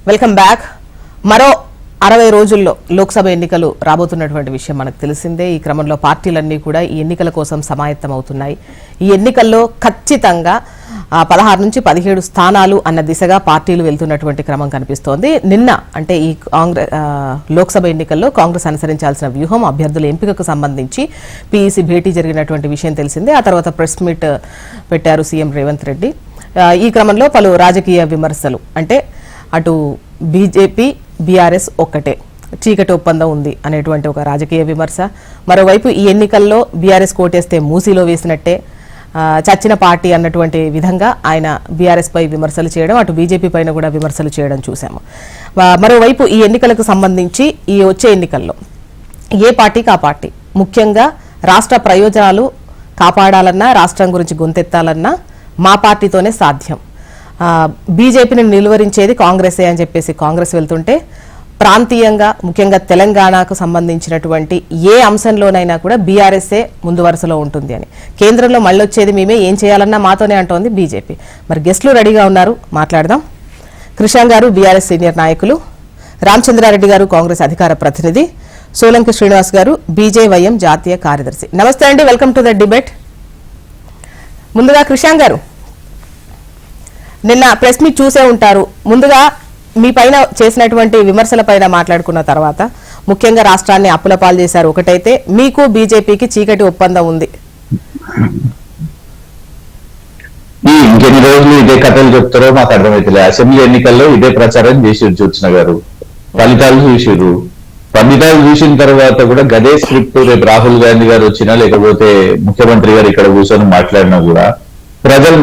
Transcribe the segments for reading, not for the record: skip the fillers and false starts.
Welcome back. మరో 60 రోజుల్లో లోక్సభ ఎన్నికలు రాబోతున్నటువంటి విషయం మనకు తెలిసిందే. ఈ క్రమంలో పార్టీలన్నీ కూడా ఈ ఎన్నికల కోసం సమాయత్తమవుతున్నాయి. ఈ ఎన్నికల్లో ఖచ్చితంగా 16 నుంచి 17 స్థానాలు అన్న దిశగా పార్టీలు వెళ్తున్నటువంటి క్రమం కనిపిస్తోంది. నిన్న అంటే ఈ లోక్సభ ఎన్నికల్లో కాంగ్రెస్ అనుసరించాల్సిన వ్యూహం, అభ్యర్థుల ఎంపికకు సంబంధించి పీఈసీ భేటీ జరిగినటువంటి విషయం తెలిసిందే. ఆ తర్వాత ప్రెస్ మీట్ పెట్టారు సీఎం రేవంత్ రెడ్డి. ఈ క్రమంలో పలు రాజకీయ విమర్శలు, అంటే అటు బీజేపీ బీఆర్ఎస్ ఒక్కటే, చీకటి ఒప్పందం ఉంది అనేటువంటి ఒక రాజకీయ విమర్శ. మరోవైపు ఈ ఎన్నికల్లో బీఆర్ఎస్ కోటేస్తే మూసీలో వేసినట్టే, చచ్చిన పార్టీ అన్నటువంటి విధంగా ఆయన బీఆర్ఎస్ పై విమర్శలు చేయడం, అటు బీజేపీ పైన కూడా విమర్శలు చేయడం చూసాము. మరోవైపు ఈ ఎన్నికలకు సంబంధించి ఈ వచ్చే ఎన్నికల్లో ఏ పార్టీకి ఆ పార్టీ ముఖ్యంగా రాష్ట్ర ప్రయోజనాలు కాపాడాలన్నా, రాష్ట్రం గురించి గొంతెత్తాలన్నా మా పార్టీతోనే సాధ్యం. బీజేపీని నిలువరించేది కాంగ్రెసే అని చెప్పేసి కాంగ్రెస్ వెళ్తుంటే, ప్రాంతీయంగా ముఖ్యంగా తెలంగాణకు సంబంధించినటువంటి ఏ అంశంలోనైనా కూడా బీఆర్ఎస్ఏ ముందు వరుసలో ఉంటుంది అని, కేంద్రంలో మళ్ళీ వచ్చేది మేమే, ఏం చేయాలన్నా మాతోనే అంటోంది బీజేపీ. మరి గెస్టులు రెడీగా ఉన్నారు, మాట్లాడదాం. కృష్ణ గారు బీఆర్ఎస్ సీనియర్ నాయకులు, రామచంద్రారెడ్డి గారు కాంగ్రెస్ అధికార ప్రతినిధి, సోలంకి శ్రీనివాస్ గారు బీజేవైఎం జాతీయ కార్యదర్శి. నమస్తే అండి, వెల్కమ్ టు ద డిబేట్. ముందుగా కృష్ణ గారు, నిన్న ప్రెస్ మీట్ చూసే ఉంటారు. ముందుగా మీ పైన చేసినటువంటి విమర్శల పైన మాట్లాడుకున్న తర్వాత ముఖ్యంగా రాష్ట్రాన్ని అప్పుల పాలు చేశారు ఒకటైతే, మీకు బీజేపీకి చీకటి ఒప్పందం ఉంది. ఇంకెన్ని రోజులు ఇదే కథలు చెప్తారో మాకు అర్థమైతే. అసెంబ్లీ ఎన్నికల్లో ఇదే ప్రచారం చేసి చూసిన గారు, ఫలితాలు చూసిరు. ఫలితాలు చూసిన తర్వాత కూడా గదే స్క్రిప్ట్ రేపు రాహుల్ గాంధీ గారు వచ్చినా, లేకపోతే ముఖ్యమంత్రి గారు ఇక్కడ కూర్చొని మాట్లాడినా కూడా ప్రజలు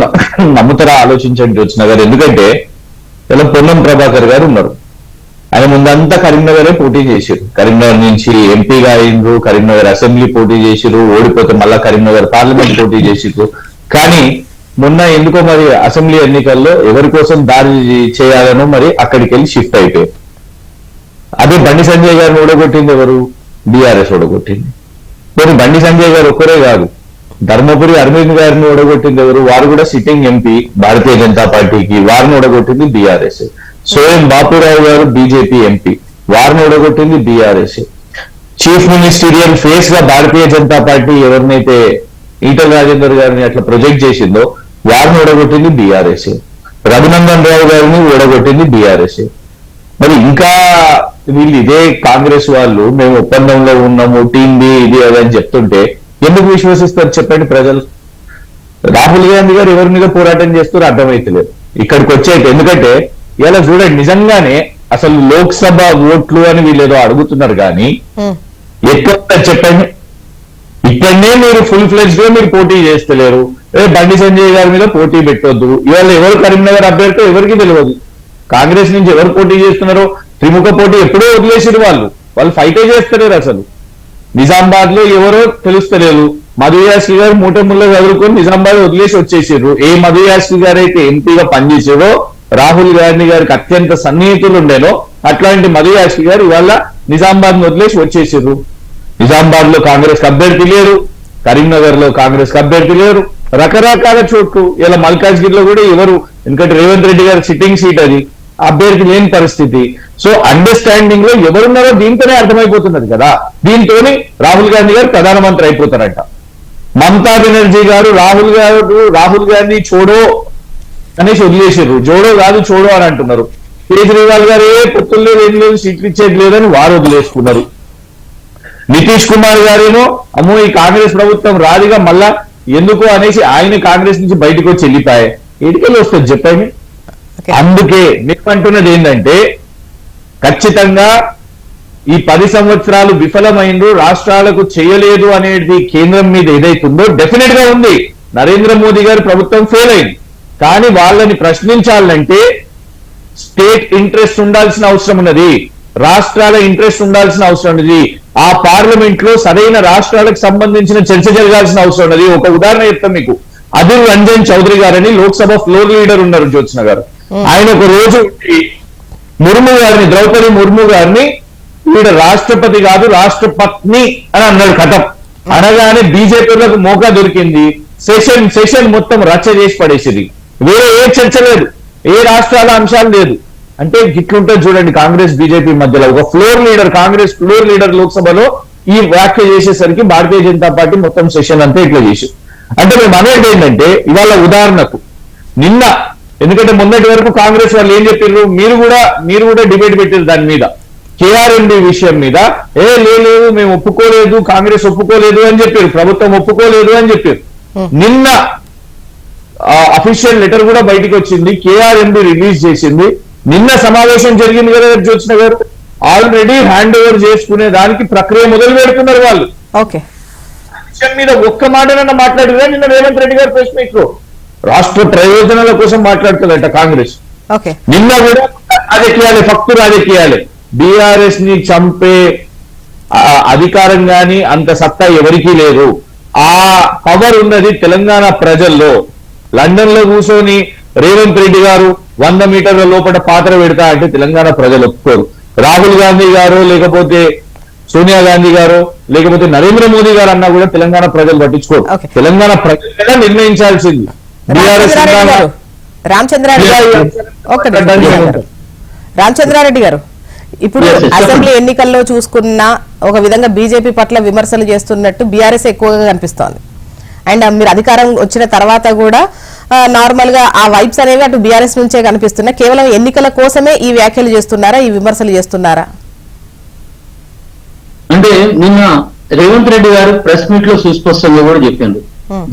నమ్ముతారా ఆలోచించండి వచ్చిన గారు. ఎందుకంటే ఇలా పొన్నం ప్రభాకర్ గారు ఉన్నారు, ఆయన ముందంతా కరీంనగరే పోటీ చేశారు. కరీంనగర్ నుంచి ఎంపీగా అయిండ్రు, కరీంనగర్ అసెంబ్లీ పోటీ చేసిరు, ఓడిపోతే మళ్ళా కరీంనగర్ పార్లమెంట్ పోటీ చేసిరు. కానీ మొన్న ఎందుకో మరి అసెంబ్లీ ఎన్నికల్లో ఎవరి కోసం దారి చేయాలనో మరి అక్కడికి వెళ్ళి షిఫ్ట్ అయిపోయారు. అదే బండి సంజయ్ గారిని ఓడగొట్టింది ఎవరు? బీఆర్ఎస్ ఓడగొట్టింది. మరి బండి సంజయ్ గారు ఒక్కరే కాదు, ధర్మపురి అరవింద్ గారిని ఓడగొట్టింది ఎవరు? వారు కూడా సిట్టింగ్ ఎంపీ భారతీయ జనతా పార్టీకి, వారిని ఓడగొట్టింది బీఆర్ఎస్. సోయం బాపురావు గారు బీజేపీ ఎంపీ, వారిని ఓడగొట్టింది బీఆర్ఎస్. చీఫ్ మినిస్టీరియల్ ఫేస్ గా భారతీయ జనతా పార్టీ ఎవరినైతే ఈటల రాజేందర్ గారిని అట్లా ప్రొజెక్ట్ చేసిందో వారిని ఓడగొట్టింది బీఆర్ఎస్. రఘునందన్ రావు గారిని ఓడగొట్టింది బీఆర్ఎస్. మరి ఇంకా వీళ్ళు ఇదే కాంగ్రెస్ వాళ్ళు మేము ఒప్పందంలో ఉన్నాము, టీం బి ఇది అదని చెప్తుంటే ఎందుకు విశ్వసిస్తారు చెప్పండి ప్రజలు? రాహుల్ గాంధీ గారు ఎవరి మీద పోరాటం చేస్తారో అర్థమైతలేదు ఇక్కడికి వచ్చేది. ఎందుకంటే ఇలా చూడండి, నిజంగానే అసలు లోక్సభ ఓట్లు అని వీళ్ళు ఏదో అడుగుతున్నారు కానీ ఎక్కువ చెప్పండి. ఇక్కడనే మీరు ఫుల్ ఫ్లెడ్జ్ గా మీరు పోటీ చేస్తలేరు. బండి సంజయ్ గారి మీద పోటీ పెట్టొద్దు. ఇవాళ ఎవరు కరీంనగర్ అభ్యర్థి ఎవరికి తెలియదు. కాంగ్రెస్ నుంచి ఎవరు పోటీ చేస్తున్నారో త్రిముఖ పోటీ ఎప్పుడో వదిలేసారు. వాళ్ళు ఫైటే చేస్తలేరు. అసలు నిజామాబాద్ లో ఎవరో తెలుస్తలేదు. మధు యాస్కి గారు మూటముల్లో చదువుకొని నిజామాబాద్ వదిలేసి వచ్చేసారు. ఏ మధు యాస్కి గారు అయితే ఎంపీగా పనిచేసారో, రాహుల్ గాంధీ గారికి అత్యంత సన్నిహితులు ఉండేనో, అట్లాంటి మధు యాస్కి గారు ఇవాళ నిజామాబాద్ వదిలేసి వచ్చేసారు. నిజామాబాద్ లో కాంగ్రెస్ అభ్యర్థి లేరు, కరీంనగర్ లో కాంగ్రెస్ అభ్యర్థి లేరు, రకరకాల చోట్లు. ఇలా మల్కాజ్గిరిలో కూడా ఎవరు, ఎందుకంటే రేవంత్ రెడ్డి గారి సిట్టింగ్ సీట్ అది, అభ్యర్థి లేని పరిస్థితి. సో అండర్స్టాండింగ్ లో ఎవరున్నారో దీంతోనే అర్థమైపోతున్నది కదా. దీంతోనే రాహుల్ గాంధీ గారు ప్రధానమంత్రి అయిపోతారంట. మమతా బెనర్జీ గారు రాహుల్ గాంధీ చోడో అనేసి వదిలేసారు. జోడో కాదు చోడో అని అంటున్నారు. కేజ్రీవాల్ గారు ఏ పొత్తులు లేదు, ఏం లేదు, సీట్లు ఇచ్చేది లేదని వారు వదిలేసుకున్నారు. నితీష్ కుమార్ గారేమో అమ్మో ఈ కాంగ్రెస్ ప్రభుత్వం రాదుగా మళ్ళా ఎందుకు అనేసి ఆయన కాంగ్రెస్ నుంచి బయటకు వచ్చి వెళ్ళిపోయాయి. ఎడికెళ్ళి వస్తుంది చెప్పండి. అందుకే నేనంటున్నది ఏంటంటే, ఖచ్చితంగా ఈ 10 సంవత్సరాలు విఫలమైండ్రు, రాష్ట్రాలకు చేయలేదు అనేది కేంద్రం మీద ఏదైతుందో డెఫినెట్ గా ఉంది. నరేంద్ర మోదీ గారి ప్రభుత్వం ఫెయిల్ అయింది. కానీ వాళ్ళని ప్రశ్నించాలంటే స్టేట్ ఇంట్రెస్ట్ ఉండాల్సిన అవసరం ఉన్నది, రాష్ట్రాల ఇంట్రెస్ట్ ఉండాల్సిన అవసరం ఉన్నది. ఆ పార్లమెంట్ లో సరైన రాష్ట్రాలకు సంబంధించిన చర్చ జరగాల్సిన అవసరం ఉన్నది. ఒక ఉదాహరణ చెప్తాం మీకు. అదిర్ రంజన్ చౌదరి గారని లోక్సభ ఫ్లోర్ లీడర్ ఉన్నారు జ్యోత్స్న గారు. ఆయన ఒక రోజు ముర్ము గారిని, ద్రౌపది ముర్ము గారిని వీడు రాష్ట్రపతి కాదు రాష్ట్రపత్ని అని అన్నాడు. కథం అనగానే బీజేపీలకు మోకా దొరికింది. సెషన్ మొత్తం రచ్చ చేసి పడేసింది. వేరే ఏ చర్చ లేదు, ఏ రాష్ట్రాల అంశాలు లేదు. అంటే గిట్లుంటుంది చూడండి కాంగ్రెస్ బీజేపీ మధ్యలో ఒక కాంగ్రెస్ ఫ్లోర్ లీడర్ లోక్సభలో ఈ వ్యాఖ్య చేసేసరికి భారతీయ జనతా పార్టీ మొత్తం సెషన్ అంతా ఇట్లా చేసి అంటే మేము అనేది ఏంటంటే ఇవాళ ఉదాహరణకు నిన్న ఎందుకంటే మొన్నటి వరకు కాంగ్రెస్ వాళ్ళు ఏం చెప్పారు మీరు కూడా డిబేట్ పెట్టారు దాని మీద కేఆర్ఎండి విషయం మీద లేదు మేము ఒప్పుకోలేదు కాంగ్రెస్ ఒప్పుకోలేదు అని చెప్పారు ప్రభుత్వం ఒప్పుకోలేదు అని చెప్పారు నిన్న అఫీషియల్ లెటర్ కూడా బయటకు వచ్చింది కేఆర్ఎండి రిలీజ్ చేసింది నిన్న సమావేశం జరిగింది కదా జ్యోత్స్న గారు ఆల్రెడీ హ్యాండ్ ఓవర్ చేసుకునే దానికి ప్రక్రియ మొదలు పెడుతున్నారు వాళ్ళు ఓకే విషయం మీద ఒక్క మాటనన్నా మాట్లాడారు నిన్న రేవంత్ రెడ్డి గారు ప్రెస్ మీట్ లో రాష్ట్ర ప్రయోజనాల కోసం మాట్లాడుతుందట కాంగ్రెస్ ఓకే నిన్న కూడా రాజకీయాలే ఫక్తు రాజకీయాలే బీఆర్ఎస్ ని చంపే అధికారం గాని అంత సత్తా ఎవరికీ లేదు ఆ పవర్ ఉన్నది తెలంగాణ ప్రజల్లో లండన్ లో కూర్చొని రేవంత్ రెడ్డి గారు 100 మీటర్ల లోపల పాత్ర పెడతా అంటే తెలంగాణ ప్రజలు ఒప్పుకోరు రాహుల్ గాంధీ గారు లేకపోతే సోనియా గాంధీ గారు లేకపోతే నరేంద్ర మోదీ గారు అన్నా కూడా తెలంగాణ ప్రజలు పట్టించుకోరు తెలంగాణ ప్రజలు నిర్ణయించాల్సింది రామచంద్రారెడ్డి గారు ఇప్పుడు అసెంబ్లీ ఎన్నికల్లో చూసుకున్న ఒక విధంగా బీజేపీ పట్ల విమర్శలు చేస్తున్నట్టు బీఆర్ఎస్ ఎక్కువగా కనిపిస్తోంది అండ్ మీరు అధికారం వచ్చిన తర్వాత కూడా నార్మల్ గా ఆ వైబ్స్ అనేవి అటు బీఆర్ఎస్ నుంచే కనిపిస్తున్నాయి కేవలం ఎన్నికల కోసమే ఈ వ్యాఖ్యలు చేస్తున్నారా ఈ విమర్శలు చేస్తున్నారా అంటే నిన్న రేవంత్ రెడ్డి గారు ప్రెస్ మీట్ లో సుస్పష్టంగా కూడా చెప్పిండ్రు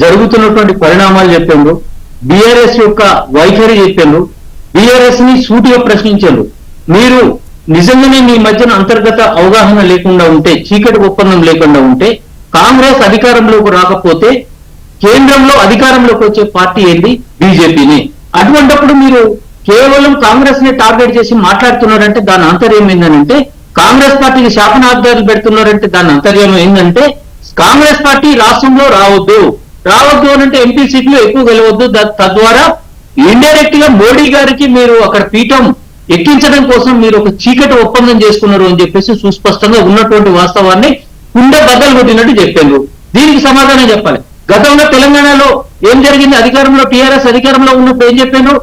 జరుగుతున్నటువంటి పరిణామాలు చెప్పిండ్రు బీఆర్ఎస్ యొక్క వైఖరి చెప్పిండ్రు బీఆర్ఎస్ ని సూటిగా ప్రశ్నించారు మీరు నిజంగానే మీ మధ్యన అంతర్గత అవగాహన లేకుండా ఉంటే చీకటి ఒప్పందం లేకుండా ఉంటే కాంగ్రెస్ అధికారంలోకి రాకపోతే కేంద్రంలో అధికారంలోకి వచ్చే పార్టీ ఏంటి బీజేపీని అటువంటిప్పుడు మీరు కేవలం కాంగ్రెస్ ని టార్గెట్ చేసి మాట్లాడుతున్నారంటే దాని అంతర్యం ఏంటంటే కాంగ్రెస్ పార్టీకి శాపనార్థాలు పెడుతున్నారంటే దాని అంతర్యం ఏంటంటే కాంగ్రెస్ పార్టీ రాష్ట్రంలో రావద్దు అంటే ఎంపీ సీట్లు ఎక్కువ గెలవద్దు తద్వారా ఇండైరెక్ట్ గా మోడీ గారికి మీరు అక్కడ పీఠం ఎక్కించడం కోసం మీరు ఒక చీకటి ఒప్పందం చేసుకున్నారు అని చెప్పేసి సుస్పష్టంగా ఉన్నటువంటి వాస్తవాన్ని కుండ బద్దలు కొట్టినట్టు చెప్పారు దీనికి సమాధానం చెప్పాలి గతంలో తెలంగాణలో ఏం జరిగింది అధికారంలో టీఆర్ఎస్ అధికారంలో ఉన్నప్పుడు ఏం చెప్పారు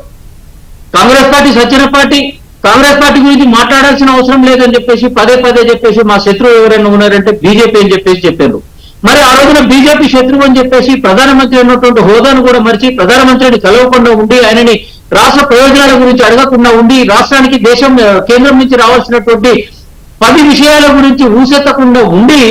కాంగ్రెస్ పార్టీ సచ్చిన పార్టీ కాంగ్రెస్ పార్టీ గురించి మాట్లాడాల్సిన అవసరం లేదని చెప్పేసి పదే చెప్పేసి మా శత్రువు ఎవరైనా ఉన్నారంటే బీజేపీ అని చెప్పేసి చెప్పారు మరి ఆ రోజున బీజేపీ శత్రువు అని చెప్పేసి ప్రధానమంత్రి ఉన్నటువంటి హోదాను కూడా మరిచి ప్రధానమంత్రిని కలవకుండా ఉండి ఆయనని రాష్ట్ర ప్రయోజనాల గురించి అడగకుండా ఉండి రాష్ట్రానికి దేశం కేంద్రం నుంచి రావాల్సినటువంటి 10 విషయాల గురించి ఊసెత్తకుండా ఉండి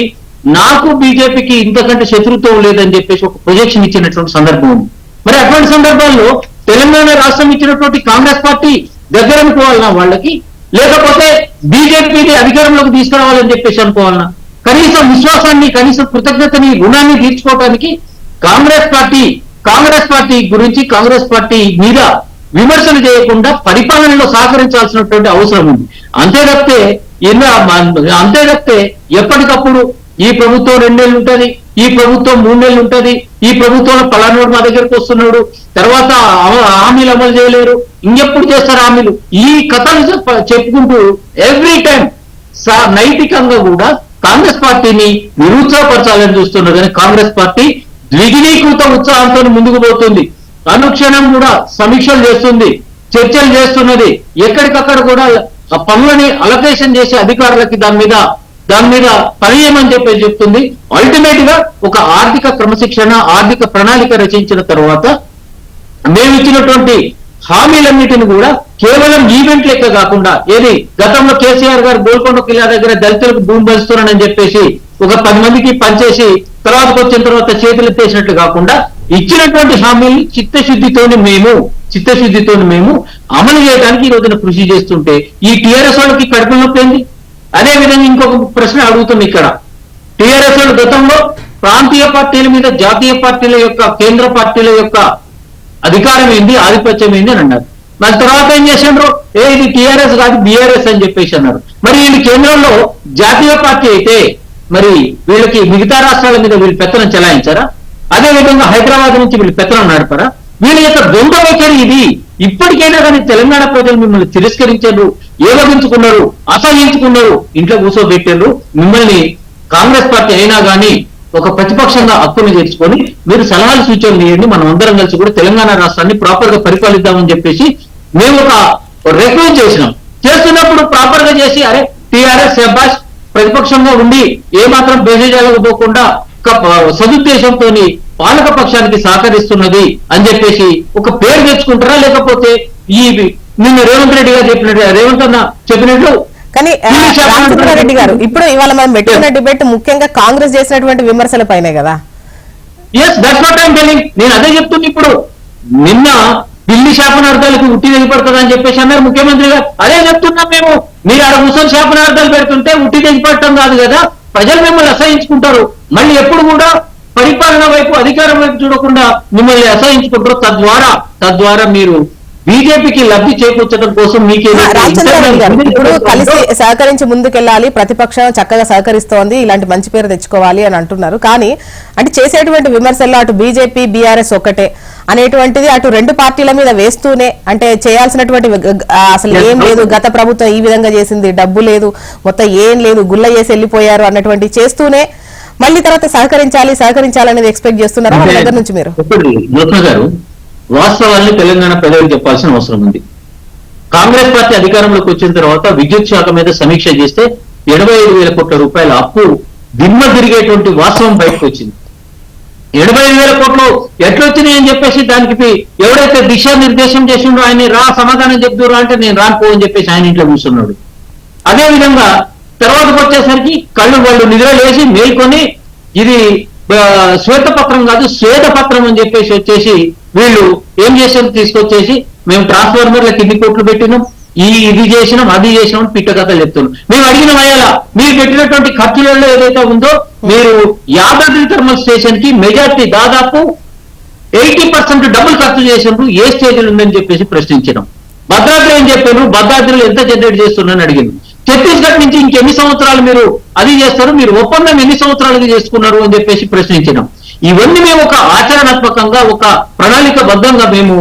నాకు బీజేపీకి ఇంతకంటే శత్రుత్వం లేదని చెప్పేసి ఒక ప్రొజెక్షన్ ఇచ్చినటువంటి సందర్భం ఉంది మరి అటువంటి సందర్భాల్లో తెలంగాణ రాష్ట్రం ఇచ్చినటువంటి కాంగ్రెస్ పార్టీ దగ్గర అనుకోవాలన్నా వాళ్ళకి లేకపోతే బీజేపీని అధికారంలోకి తీసుకురావాలని చెప్పేసి అనుకోవాలన్నా కనీసం విశ్వాసాన్ని కనీసం కృతజ్ఞతని రుణాన్ని తీర్చుకోవడానికి కాంగ్రెస్ పార్టీ గురించి కాంగ్రెస్ పార్టీ మీద విమర్శలు చేయకుండా పరిపాలనలో సహకరించాల్సినటువంటి అవసరం ఉంది అంతే తప్పితే ఎప్పటికప్పుడు ఈ ప్రభుత్వం 2 నెలలు ఉంటది ఈ ప్రభుత్వం 3 నెలలు ఉంటది ఈ ప్రభుత్వంలో పలానోడు మా దగ్గరకు వస్తున్నాడు తర్వాత హామీలు అమలు చేయలేరు ఇంకెప్పుడు చేస్తారు హామీలు ఈ కథలు చెప్పుకుంటూ ఎవ్రీ టైం నైతికంగా కూడా కాంగ్రెస్ పార్టీని నిరుత్సాహపరచాలని చూస్తున్నారు కానీ కాంగ్రెస్ పార్టీ ద్విగుణీకృత ఉత్సాహంతో ముందుకు పోతుంది అనుక్షణం కూడా సమీక్షలు చేస్తుంది చర్చలు చేస్తున్నది ఎక్కడికక్కడ కూడా ఆ పనులని అలొకేషన్ చేసే అధికారులకి దాని మీద పని చేయమని చెప్పేసి చెప్తుంది అల్టిమేట్ గా ఒక ఆర్థిక క్రమశిక్షణ ఆర్థిక ప్రణాళిక రచించిన తర్వాత మేము ఇచ్చినటువంటి హామీలన్నిటిని కూడా కేవలం ఈవెంట్ లెక్క కాకుండా ఏది గతంలో కేసీఆర్ గారు గోల్కొండ కిల్లా దగ్గర దళితులకు భూమి పంచుతున్నానని చెప్పేసి ఒక 10 మందికి పనిచేసి తర్వాత వచ్చిన తర్వాత చేతులు ఎత్తేసినట్లు కాకుండా ఇచ్చినటువంటి హామీలు చిత్తశుద్ధితో మేము అమలు చేయడానికి ఈ రోజున కృషి చేస్తుంటే ఈ టీఆర్ఎస్ వాళ్ళకి కడుపు నొప్పి ఏంది అదే విధంగా ఇంకొక ప్రశ్న అడుగుతుంది ఇక్కడ టీఆర్ఎస్ వాళ్ళు గతంలో ప్రాంతీయ పార్టీల మీద జాతీయ పార్టీల యొక్క కేంద్ర పార్టీల యొక్క అధికారం ఏంది ఆధిపత్యం ఏంది అని అన్నారు దాని తర్వాత ఏం చేసిండ్రు ఇది టీఆర్ఎస్ కాదు బీఆర్ఎస్ అని చెప్పేసి అన్నారు మరి వీళ్ళు కేంద్రంలో జాతీయ పార్టీ అయితే మరి వీళ్ళకి మిగతా రాష్ట్రాల మీద వీళ్ళు పెత్తనం చెలాయించారా అదే విధంగా హైదరాబాద్ నుంచి వీళ్ళు పెత్తనం నడపరా వీళ్ళ యొక్క ద్వంద్వ వైఖరి ఇది ఇప్పటికైనా కానీ తెలంగాణ ప్రజలు మిమ్మల్ని తిరస్కరించారు ఏవగించుకున్నారు అసహించుకున్నారు ఇంట్లో కూర్చోబెట్టారు మిమ్మల్ని కాంగ్రెస్ పార్టీ అయినా కానీ ఒక ప్రతిపక్షంగా హక్కును చేర్చుకొని మీరు సలహాలు సూచనలు ఇవ్వండి మనం అందరం కలిసి కూడా తెలంగాణ రాష్ట్రాన్ని ప్రాపర్ గా పరిపాలిద్దామని చెప్పేసి మేము ఒక రిక్వెస్ట్ చేసినాం చేస్తున్నప్పుడు ప్రాపర్ గా చేసి అరే టిఆర్ఎస్ శబాష్ ప్రతిపక్షంగా ఉండి ఏమాత్రం బేజాలకపోకుండా సదుద్దేశంతో పాలక పక్షానికి సహకరిస్తున్నది అని చెప్పేసి ఒక పేరు తెచ్చుకుంటారా, లేకపోతే ఈ నిన్న రేవంత్ రెడ్డి గారు చెప్పినట్టు రేవంత్ అన్న చెప్పినట్లు కానీ రామచంద్రారెడ్డి గారు ఇప్పుడు ఇవాళ మనం పెట్టుకున్న డిబేట్ ముఖ్యంగా కాంగ్రెస్ చేసినటువంటి విమర్శల పైనే కదా. Yes that's what I'm telling. నేను అదే చెప్తున్నా. ఇప్పుడు నిన్న ఢిల్లీ శాపనార్థాలకు ఉట్టి తెగిపడుతుంది అని చెప్పేసి అన్నారు ముఖ్యమంత్రి గారు. అదే చెప్తున్నాం మేము. మీరు ఆడ ముసలి శాపనార్థాలు పెడుతుంటే ఉట్టి తెగిపడటం కాదు కదా, ప్రజలు మిమ్మల్ని అసహించుకుంటారు. మళ్ళీ ఎప్పుడు కూడా పరిపాలన వైపు అధికారం వైపు చూడకుండా మిమ్మల్ని అసహించుకుంటారు. తద్వారా మీరు బీజేపీకి లబ్ధి చేకూర్చడం కోసం రామచంద్రారెడ్డి గారు ఇప్పుడు కలిసి సహకరించి ముందుకెళ్ళాలి, ప్రతిపక్షం చక్కగా సహకరిస్తోంది, ఇలాంటి మంచి పేరు తెచ్చుకోవాలి అని అంటున్నారు. కానీ అంటే చేసేటువంటి విమర్శల్లో అటు బీజేపీ బీఆర్ఎస్ ఒక్కటే అనేటువంటిది అటు రెండు పార్టీల మీద వేస్తూనే, అంటే చేయాల్సినటువంటి అసలు ఏం లేదు, గత ప్రభుత్వం ఈ విధంగా చేసింది, డబ్బు లేదు, మొత్తం ఏం లేదు, గుల్ల చేసి వెళ్ళిపోయారు అన్నటువంటి చేస్తూనే మళ్ళీ తర్వాత సహకరించాలనేది ఎక్స్పెక్ట్ చేస్తున్నారా వాళ్ళ దగ్గర నుంచి మీరు? గారు వాస్తవాన్ని తెలంగాణ ప్రజలకు చెప్పాల్సిన అవసరం ఉంది. కాంగ్రెస్ పార్టీ అధికారంలోకి వచ్చిన తర్వాత విద్యుత్ శాఖ మీద సమీక్ష చేస్తే 75,000 కోట్ల రూపాయల అప్పు దిమ్మ తిరిగేటువంటి వాస్తవం బయటకు వచ్చింది. 75,000 కోట్లు ఎట్లొచ్చినాయి అని చెప్పేసి దానికి ఎవరైతే దిశానిర్దేశం చేసిండో ఆయన సమాధానం చెప్తురా అంటే నేను రానుకో అని చెప్పేసి ఆయన ఇంట్లో కూర్చున్నాడు. అదే విధంగా తర్వాతకు వచ్చేసరికి వాళ్ళు నిద్ర లేచి మేల్కొని ఇది శ్వేతపత్రం కాదు శ్వేతపత్రం అని చెప్పేసి వచ్చేసి వీళ్ళు ఏం చేసారు, తీసుకొచ్చేసి మేము ట్రాన్స్ఫార్మర్లకు ఇన్ని కోట్లు పెట్టినాం, ఇది చేసినాం అది చేసినాం పిట్ట కథలు చెప్తున్నాం. మేము అడిగిన అయ్యాలా మీరు పెట్టినటువంటి ఖర్చులలో ఏదైతే ఉందో మీరు యాదాద్రి థర్మల్ స్టేషన్ కి మెజార్టీ దాదాపు 80% డబ్బులు ఖర్చు చేసినప్పుడు ఏ స్టేజ్లు ఉందని చెప్పేసి ప్రశ్నించడం. భద్రాద్రి ఏం చెప్పారు, భద్రాద్రిలో ఎంత జనరేట్ చేస్తున్నారని అడిగింది. ఛత్తీస్గఢ్ నుంచి ఇంకెన్ని సంవత్సరాలు మీరు అది చేస్తారు, మీరు ఒప్పందం ఎన్ని సంవత్సరాలుగా చేసుకున్నారు అని చెప్పేసి ప్రశ్నించడం. ఇవన్నీ మేము ఒక ఆచరణాత్మకంగా ఒక ప్రణాళికబద్ధంగా మేము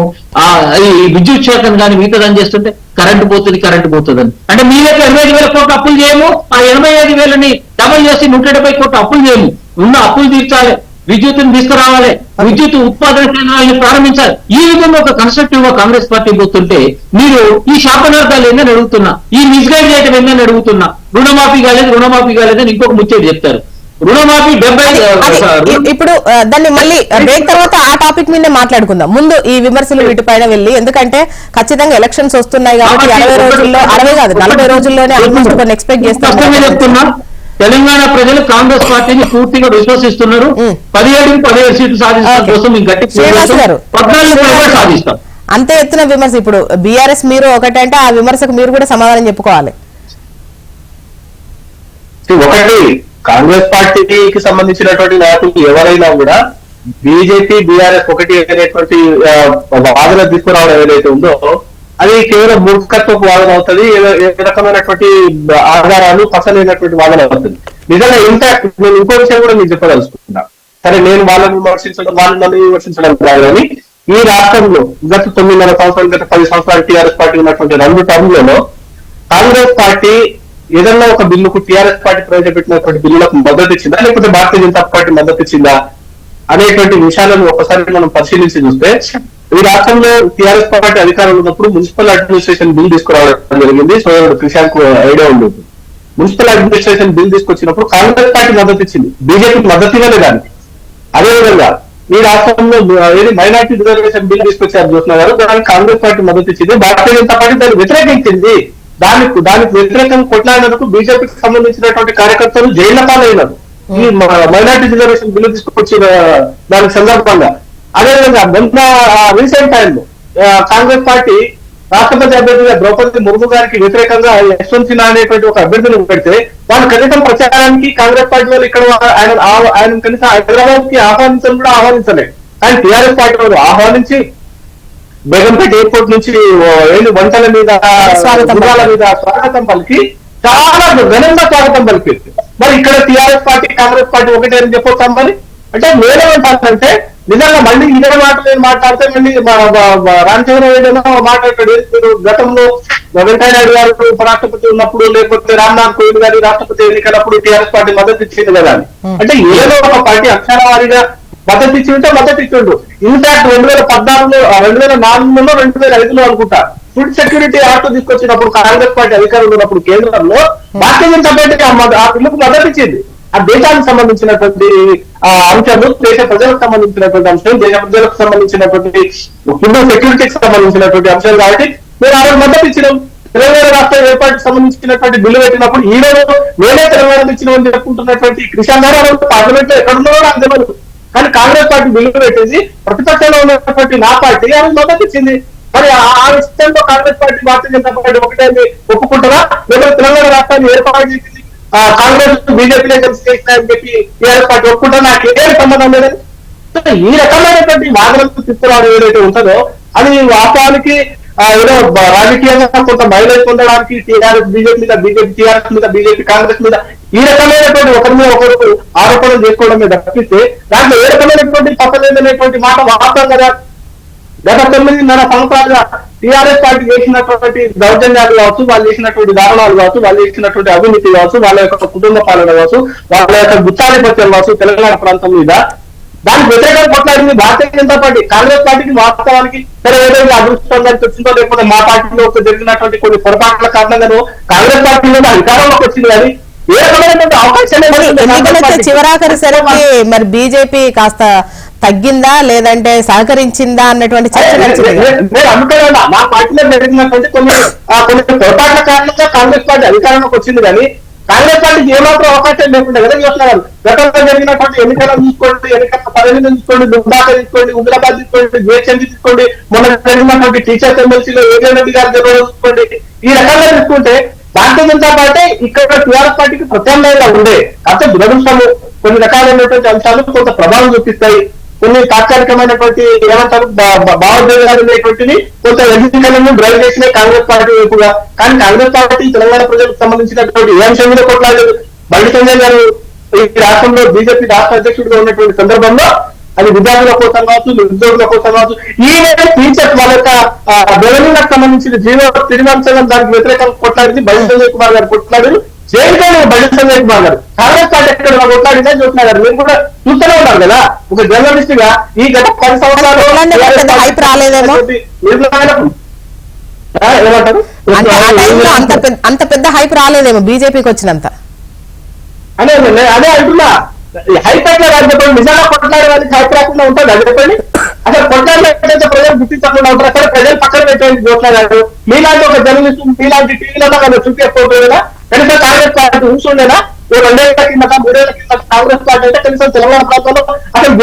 ఈ విద్యుత్ శాఖను కానీ మిగతాదని చేస్తుంటే కరెంటు పోతుంది అని అంటే మీ దగ్గర 85,000 కోట్ల అప్పులు చేయము, ఆ 85,000ని డబల్ చేసి 170 కోట్ల అప్పులు చేయము, ఉన్న అప్పులు తీర్చాలి, విద్యుత్తును తీసుకురావాలి, విద్యుత్ ఉత్పాదన కేంద్రాలను ప్రారంభించాలి. ఈ విధంగా ఒక కన్స్ట్రక్టివ్ గా కాంగ్రెస్ పార్టీ పోతుంటే మీరు ఈ శాపనార్థాలు ఏందని అడుగుతున్నా, ఈ మిస్గైడ్ చేయడం ఏందని అడుగుతున్నా. రుణమాఫీ కాలేదని ఇంకొక ముచ్చేది చెప్తారు. రుణమాఫీ 70 ఇప్పుడు దాన్ని మళ్ళీ బ్రేక్ తర్వాత ఆ టాపిక్ మీదే మాట్లాడుకుందాం. ముందు ఈ విమర్శలు వీటిపైన వెళ్ళి, ఎందుకంటే ఖచ్చితంగా ఎలక్షన్స్ వస్తున్నాయి కాబట్టి 40 రోజుల్లోనే ఆల్మోస్ట్ కొన్ని ఎక్స్పెక్ట్ చేస్తాం. తెలంగాణ ప్రజలు కాంగ్రెస్ పార్టీని పూర్తిగా విశ్వసిస్తున్నారు. 17 సీట్లు సాధించడం కోసం సాధిస్తాం. అంతే ఎత్తున విమర్శ. ఇప్పుడు బీఆర్ఎస్ మీరు ఒకటంటే ఆ విమర్శకు మీరు కూడా సమాధానం చెప్పుకోవాలి. ఒకటి కాంగ్రెస్ పార్టీకి సంబంధించినటువంటి నాయకులు ఎవరైనా కూడా బీజేపీ బీఆర్ఎస్ ఒకటి అనేటువంటి వాదన తీసుకురావడం ఏదైతే ఉందో అది కేవలం మూర్ఖత్వపు వాదన అవుతుంది. ఏ రకమైనటువంటి ఆధారాలు పసలేనటువంటి వాదన అవుతుంది. నిజంగా ఇంపాక్ట్ నేను ఇంకో విషయం కూడా మీకు చెప్పదలుచుకుంటున్నా. సరే నేను వాళ్ళని విమర్శించడం కాదు కానీ ఈ రాష్ట్రంలో గత 9.5 సంవత్సరాలు గత 10 సంవత్సరాలు టీఆర్ఎస్ పార్టీ ఉన్నటువంటి 2 టర్మ్లలో కాంగ్రెస్ పార్టీ ఏదన్నా ఒక బిల్లుకు టీఆర్ఎస్ పార్టీ ప్రవేశపెట్టినటువంటి బిల్లులకు మద్దతు ఇచ్చిందా, లేకపోతే భారతీయ జనతా పార్టీ మద్దతు ఇచ్చిందా అనేటువంటి విషయాలను ఒకసారి మనం పరిశీలించి చూస్తే ఈ రాష్ట్రంలో టీఆర్ఎస్ పార్టీ అధికారంలో ఉన్నప్పుడు మున్సిపల్ అడ్మినిస్ట్రేషన్ బిల్ తీసుకురావడం జరిగింది. సోదరుడు క్రిషాంక్ ఐడియా ఉండేది. మున్సిపల్ అడ్మినిస్ట్రేషన్ బిల్ తీసుకొచ్చినప్పుడు కాంగ్రెస్ పార్టీ మద్దతు ఇచ్చింది, బీజేపీకి మద్దతు ఇవ్వలేదు దానికి. అదేవిధంగా ఈ రాష్ట్రంలో ఏది మైనార్టీ రిజర్వేషన్ బిల్ తీసుకొచ్చారు చూస్తున్నా గారు, దానికి కాంగ్రెస్ పార్టీ మద్దతు ఇచ్చింది, భారతీయ జనతా పార్టీ దాన్ని వ్యతిరేకించింది. దానికి వ్యతిరేకంగా కొట్లాడినందుకు బీజేపీకి సంబంధించినటువంటి కార్యకర్తలు జైళ్ల పాలైనారు ఈ మైనార్టీ రిజర్వేషన్ బిల్లు తీసుకొచ్చిన దానికి సందర్భంగా. అదేవిధంగా మొన్న రీసెంట్ టైంలో కాంగ్రెస్ పార్టీ రాష్ట్రపతి అభ్యర్థిగా ద్రౌపది ముర్ము గారికి వ్యతిరేకంగా యశ్వంత్ సిన్హా అనేటువంటి ఒక అభ్యర్థిని పెడితే వాళ్ళు కనీసం ప్రచారానికి కాంగ్రెస్ పార్టీ వాళ్ళు ఇక్కడ ఆయన కనీసం హైదరాబాద్ కి ఆహ్వానించలేదు. కానీ టీఆర్ఎస్ పార్టీ వాళ్ళు ఆహ్వానించి బేగంపేట ఎయిర్పోర్ట్ నుంచి వంటల మీద గుర్రాల మీద స్వాగతం పలికి చాలా ఘనంగా స్వాగతం పలికింది. మరి ఇక్కడ టీఆర్ఎస్ పార్టీ కాంగ్రెస్ పార్టీ ఒకటే అని చెప్పొచ్చాం. మరి అంటే నేనేమంటానంటే నిజంగా మళ్ళీ ఇదే మాటలు నేను మాట్లాడితే మళ్ళీ రామచంద్ర రెడ్డి మాట్లాడతాడు. మీరు గతంలో వెంకయ్య నాయుడు గారు ఉపరాష్ట్రపతి ఉన్నప్పుడు, లేకపోతే రామ్నాథ్ కోవింద్ గారి రాష్ట్రపతి ఎన్నికలప్పుడు టీఆర్ఎస్ పార్టీ మద్దతు ఇచ్చింది కదా అని. అంటే ఏదో ఒక పార్టీ అక్షర వారీగా మద్దతు ఇచ్చి ఉంటే మద్దతు ఇచ్చిండు. ఇన్ఫాక్ట్ 2014లో 2004లో 2005లో అనుకుంటా ఫుడ్ సెక్యూరిటీ యాక్ట్ తీసుకొచ్చినప్పుడు కాంగ్రెస్ పార్టీ అధికారంలో ఉన్నప్పుడు కేంద్రంలో భారతీయ జనతా పార్టీ ఆ బిల్లుకు మద్దతు ఇచ్చింది. ఆ దేశానికి సంబంధించినటువంటి అంశాలు, దేశ ప్రజలకు సంబంధించినటువంటి అంశాలు, దేశ ప్రజలకు సంబంధించినటువంటి ఫుడ్ సెక్యూరిటీకి సంబంధించినటువంటి అంశాలు కాబట్టి మీరు ఆ రోజు మద్దతు ఇచ్చినాం. తెలంగాణ రాష్ట్ర ఏర్పాటుకు సంబంధించినటువంటి బిల్లు పెట్టినప్పుడు ఈ రోజు నేనే తెలంగాణ ఇచ్చినామని చెప్పుకుంటున్నటువంటి కిషన్ గారు పార్లమెంట్ లో ఎక్కడున్నారో నాకు తెలియదు. కానీ కాంగ్రెస్ పార్టీ బిల్లు పెట్టేసి ప్రతిపక్షంలో ఉన్నటువంటి నా పార్టీ ఆమె మద్దతు ఇచ్చింది. మరి ఆ విషయంలో కాంగ్రెస్ పార్టీ భారతీయ జనతా పార్టీ ఒకటే ఒప్పుకుంటారా? లేదా తెలంగాణ రాష్ట్రాన్ని ఏర్పాటు చేసింది కాంగ్రెస్ బీజేపీలో కలిసి చేసినాయని చెప్పి టీఆర్ఎస్ పార్టీ ఒప్పుకుంటారా? నాకేం సంబంధం లేదని. ఈ రకమైనటువంటి వాదనలు తీసుకురావడం ఏదైతే ఉంటుందో అది వాస్తవానికి ఏదో రాజకీయంగా కొంత మైలేజ్ పొందడానికి టీఆర్ఎస్ బీజేపీ మీద, బీజేపీ టీఆర్ఎస్ మీద, బీజేపీ కాంగ్రెస్ మీద ఈ రకమైనటువంటి ఒకరి మీద ఒకరు ఆరోపణలు చేసుకోవడం మీద తప్పిస్తే దాంట్లో ఏ రకమైనటువంటి తప్పలేదనేటువంటి మాట వాస్తవం కదా. గత 9.5 సంవత్సరాలుగా టీఆర్ఎస్ పార్టీ చేసినటువంటి దౌర్జన్యాలు కావచ్చు, వాళ్ళు చేసినటువంటి దారుణాలు కావచ్చు, వాళ్ళు చేసినటువంటి అవినీతి కావచ్చు, వాళ్ళ యొక్క కుటుంబ పాలన కావచ్చు, వాళ్ళ యొక్క గుత్తాధిపత్యం కావచ్చు తెలంగాణ ప్రాంతం మీద దానికి వ్యతిరేకంగా కొట్లాడింది భారతీయ జనతా పార్టీ. కాంగ్రెస్ పార్టీకి వాస్తవానికి సరే ఏదైతే అదృష్టంగా వచ్చిందో లేకపోతే మా పార్టీలో జరిగినటువంటి కొన్ని పొరపాట్ల కారణంగానో కాంగ్రెస్ పార్టీలో అధికారంలోకి వచ్చింది. కానీ ఏ రకమైనటువంటి అవకాశం చివరాఖరి సరికి మరి బీజేపీ కాస్త తగ్గిందా లేదంటే సహకరించిందా అన్నటువంటి చర్చ నేను అనుకోలేదా. మా పార్టీలో జరిగినటువంటి కొన్ని పొరపాట్ల కారణంగా కాంగ్రెస్ పార్టీ అధికారంలోకి వచ్చింది. కానీ కాంగ్రెస్ పార్టీకి ఏమాత్రం అవకాశం లేకుండా కదా చూస్తున్నారు. గతంలో జరిగినటువంటి ఎన్నికలను తీసుకోండి, ఎన్నికల పరిధిని తీసుకోండి, దుబ్బాక తీసుకోండి, హుజరాబాద్ తీసుకోండి, జిహెచ్ఎంసీ తీసుకోండి, మొన్న జరిగినటువంటి టీచర్స్ ఎమ్మెల్సీలో ఏజెన్ రెడ్డి గారి తీసుకోండి. ఈ రకంగా తీసుకుంటే భారతీయ జనతా పార్టీ ఇక్కడ టీఆర్ఎస్ పార్టీకి ప్రత్యామ్నాయంగా ఉండే కాకపోతే దురదృష్టము కొన్ని రకాలైనటువంటి అంశాలు కొంత ప్రభావం చూపిస్తాయి. కొన్ని తాత్కాలికమైనటువంటి ఏమంటారు భావోద్వేగాలు అనేటువంటివి కొంత ఎన్నికలను డ్రైవ్ చేసినాయి కాంగ్రెస్ పార్టీ వైపుగా. కానీ కాంగ్రెస్ పార్టీ తెలంగాణ ప్రజలకు సంబంధించినటువంటి ఏ అంశం మీద కొట్లాడలేదు. బండి సంజయ్ గారు ఈ రాష్ట్రంలో బీజేపీ రాష్ట్ర అధ్యక్షుడిగా ఉన్నటువంటి సందర్భంలో అది విద్యార్థుల కోసం కావచ్చు, నిరుద్యోగుల కోసం కావచ్చు, ఈవెన్ టీచర్స్ వాళ్ళ యొక్క రెవెన్యూలకు సంబంధించిన జీవో తిరిగాంశం దానికి వ్యతిరేకంగా కొట్లాడింది బండి సంజయ్ కుమార్ గారు కొట్లాడారు. జైలుగానే బండి సంజయ్ కుమార్ గారు కాంగ్రెస్ పార్టీ ఎక్కడ కొట్లాడిందే చూస్తున్నారు. మీరు కూడా చూస్తూనే ఉన్నారు కదా. ఒక జర్నలిస్ట్ గా ఈ గత 10 సంవత్సరాలు ఏమంటారు అంత పెద్ద హైప్ రాలేదేమో బీజేపీకి వచ్చినంత అదే అంటున్నా. హైప్ ఎట్లా రాదు చెప్పండి. నిజంగా కొట్లాడే వాళ్ళకి హైప్ రాకుండా ఉంటుంది అది చెప్పండి. అసలు కొట్లాడలేకపోతే ప్రజలు గుర్తించకుండా ఉంటారు. అసలు ప్రజలు పక్కన పెట్టేది కొట్లాడారు. మీలాంటి ఒక జర్నలిస్ట్ మీలాంటి టీవీలలో మనం చూపించకపోతే కనీసం కాంగ్రెస్ పార్టీ ఉంచుండేనా? 2 ఏళ్ల కింద 3 ఏళ్ల కింద కాంగ్రెస్ పార్టీ అంటే కనీసం తెలంగాణ ప్రాంతంలో అసలు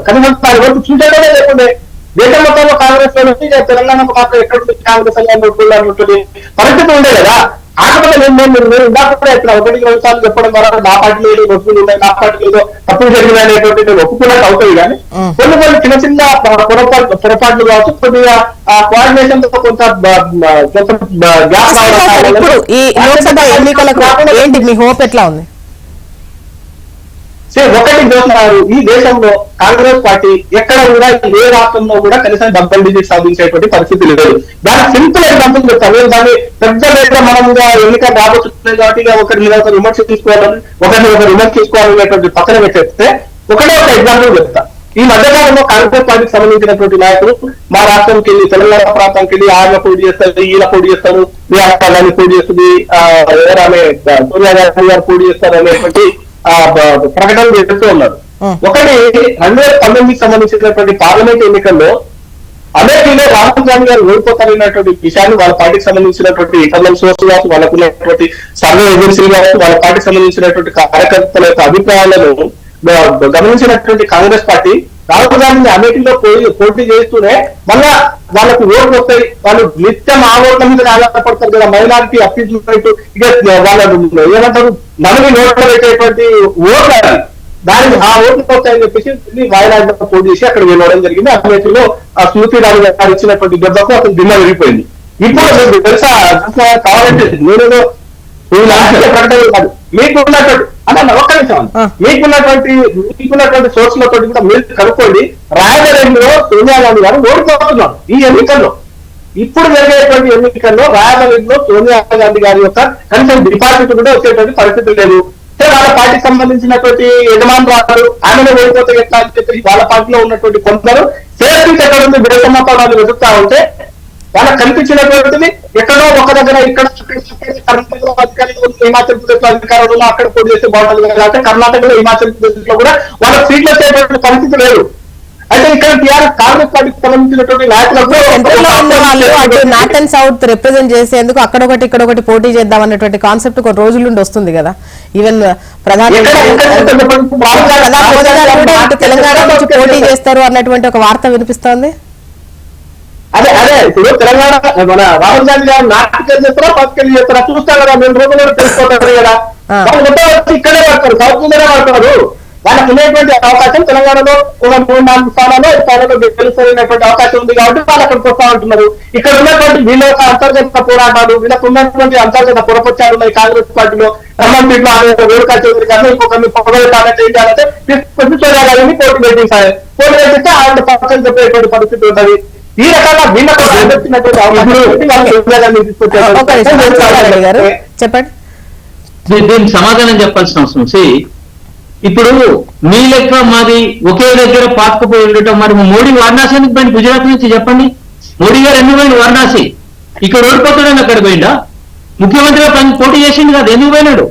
కనీసం వరకు చూసేటనే లేకుండే. దేశం మొత్తంలో కాంగ్రెస్ తెలంగాణ మాత్రం ఎక్కడ కాంగ్రెస్ అన్నటువంటి పరిస్థితి ఉండే కదా. కాకపోతే నేను ఇందాక కూడా ఇక్కడ 1-2 సార్లు చెప్పడం ద్వారా నా పార్టీలో ఏదో నొప్పులు ఉన్నాయి, నా పార్టీలో ఏదో తప్పులు జరిగింది అనేటువంటి నేను ఒప్పుకున్నట్టు అవుతాయి. కానీ కొన్ని చిన్న చిన్న పొరపాట్లు కావచ్చు, కొద్దిగా కోఆర్డినేషన్ తో కొంత గ్యాప్ రావడం. ఈ లోక్సభ ఎన్నికలకు ఏంటి మీ హోప్ ఎట్లా ఉంది? ఒకటి చూస్తున్నారు, ఈ దేశంలో కాంగ్రెస్ పార్టీ ఎక్కడ కూడా ఏ రాష్ట్రంలో కూడా కనీసం డబుల్ డిజిట్ సాధించేటువంటి పరిస్థితి లేదు. దానికి సింపుల్ ఎగ్జాంపుల్ చెప్తాను. నేను దాన్ని పెద్ద లేదా మనం ఎన్నికలు రాబోతున్నాయి కాబట్టి ఒకరి మీద ఒక విమర్శ తీసుకోవాలని ఒకరిని ఒక విమర్శ తీసుకోవాలనేటువంటి పక్కన పెట్టేస్తే ఒకటే ఒక ఎగ్జాంపుల్ చెప్తా. ఈ మధ్యకాలంలో కాంగ్రెస్ పార్టీకి సంబంధించినటువంటి నాయకులు మా రాష్ట్రానికి వెళ్ళి తెలంగాణ ప్రాంతానికి వెళ్ళి ఆయన పోటీ చేస్తారు, ఈయన పోటీ చేస్తారు, మీ రాష్ట్రాన్ని పోటీ చేస్తుంది, ఎవరామె సోనియా గాంధీ గారు పోటీ చేస్తారు అనేటువంటి ప్రకటనలు చేస్తూ ఉన్నారు. ఒకటి 2019కి సంబంధించినటువంటి పార్లమెంట్ ఎన్నికల్లో అమేఠీలో రాహుల్ గాంధీ గారు ఓడిపోతారనేటువంటి విషయాన్ని వాళ్ళ పార్టీకి సంబంధించినటువంటి ఇంటర్నల్ సోర్స్ కావచ్చు, వాళ్ళకున్నటువంటి సర్వే ఏజెన్సీలు కావచ్చు, వాళ్ళ పార్టీకి సంబంధించినటువంటి కార్యకర్తల యొక్క అభిప్రాయాలను గమనించినటువంటి కాంగ్రెస్ పార్టీ రాహుల్ గాంధీని అమేఠీలో పోటీ చేస్తూనే మళ్ళా వాళ్ళకు ఓట్లు వస్తాయి, వాళ్ళు నిత్యం ఆ ఓట్ల మీద ఆధారపడతారు కదా, మైనారిటీ అప్పీల్మెంట్, ఇక వాళ్ళు ఏమంటారు నలుగురు నోట్లు పెట్టేటువంటి ఓట్లు దానికి ఆ ఓట్లు వస్తాయని చెప్పేసి వాయనాడులో పోటీ చేసి అక్కడ వెళ్ళడం జరిగింది. అమేఠీలో ఆ స్మృతి ఇరానీ గారు ఇచ్చినటువంటి దెబ్బకు అతను దిమ్మ విరిగిపోయింది. ఇప్పుడు తెలుసా కావాలంటే నేనేదో ప్రకటన కాదు, మీకున్నటువంటి అన్న ఒక్క నిమిషం, మీకున్నటువంటి సోర్సులతో కూడా మీరు కనుక్కోండి. రాయబరేలీలో సోనియా గాంధీ గారు ఓడిపోతున్నారు ఈ ఎన్నికల్లో. ఇప్పుడు జరిగేటువంటి ఎన్నికల్లో రాయబరేలీలో సోనియా గాంధీ గారి యొక్క కనీసం డిపాజిట్ కూడా వచ్చేటువంటి పరిస్థితి లేదు. వాళ్ళ పార్టీకి సంబంధించినటువంటి యజమానురాలు ఆమెను ఓడిపోతే ఎట్లా అని చెప్పి వాళ్ళ పార్టీలో ఉన్నటువంటి కొందరు సేఫ్టీ ఎక్కడ ఉంది విడసమ్మతో వాళ్ళు వెతుకుతా ఉంటే వాళ్ళకి కనిపించినటువంటిది ఎక్కడో ఒక దగ్గర ఇక్కడ కర్ణాటకలో అధికారులు హిమాచల్ ప్రదేశ్ లో అధికారులు అక్కడ పోటీ చేస్తే బాగుంటుంది కాబట్టి కర్ణాటకలో హిమాచల్ ప్రదేశ్ లో కూడా వాళ్ళ సీట్లు వచ్చేటువంటి పరిస్థితి లేదు. అయితే ఇక్కడ టీఆర్ఎస్ కాంగ్రెస్ పార్టీకి సంబంధించినటువంటి నాయకులకు సెంట్రల్ లో ఉన్న వాళ్ళు అటు నార్త్ అండ్ సౌత్ రిప్రజెంట్ చేసేందుకు అక్కడొకటి ఇక్కడొకటి పోటీ చేద్దాం అన్నటువంటి కాన్సెప్ట్ కొన్ని రోజుల నుండి వస్తుంది కదా. ఈవెన్ ప్రధాని మోదీ గారు కూడా ఇటు తెలంగాణ నుంచి పోటీ చేస్తారు అన్నటువంటి ఒక వార్త వినిపిస్తోంది. అదే ఇప్పుడు తెలంగాణ మన రాహుల్ గాంధీ గారు నాటకాలు చేస్తారా పథకాలు చేస్తారా చూస్తాం కదా, 2 రోజులు తెలుసుకుంటారు కదా. వాళ్ళు మొత్తం వచ్చి ఇక్కడే పడతారు, సౌత్ ఇండియానే పడతారు. వాళ్ళకి ఉండేటువంటి అవకాశం తెలంగాణలో ఒక 3-4 స్థానాల్లో గెలుస్తున్నటువంటి అవకాశం ఉంది కాబట్టి వాళ్ళు అక్కడికి వస్తా ఉంటున్నారు. ఇక్కడ ఉన్నటువంటి వీళ్ళ యొక్క అంతర్గత పోరాటాలు, వీళ్ళకు ఉన్నటువంటి అంతర్గత పొరపచ్చాలు ఉన్నాయి కాంగ్రెస్ పార్టీలో. రమణపీఠలో వేడుక చౌదరి కానీ ఇంకొకరిని పొగవేటాలంటే ఏం చేయాలంటే తీసుకొచ్చి చూడాలని పోటీ పెట్టించాలి. పోటీ పెట్టిస్తే ఆయన పక్కన చెప్పేటువంటి పరిస్థితి ఉంటుంది. ఈ రకంగా వీళ్ళకు వచ్చినటువంటి చెప్పండి. దీనికి సమాధానం చెప్పాల్సిన అవసరం. ఇప్పుడు మీ లెక్క మాది ఒకే దగ్గర పాతుకుపోయి ఉండటం, మరి మోడీ వారణాసి ఎందుకు పోయింది గుజరాత్ నుంచి చెప్పండి. మోడీ గారు ఎందుకు పోయింది వారణాసి? ఇక్కడ ఓడిపోతాడని అక్కడ పోయిందా? ముఖ్యమంత్రిగా పోటీ చేసింది కాదు, ఎందుకు పోయినాడు?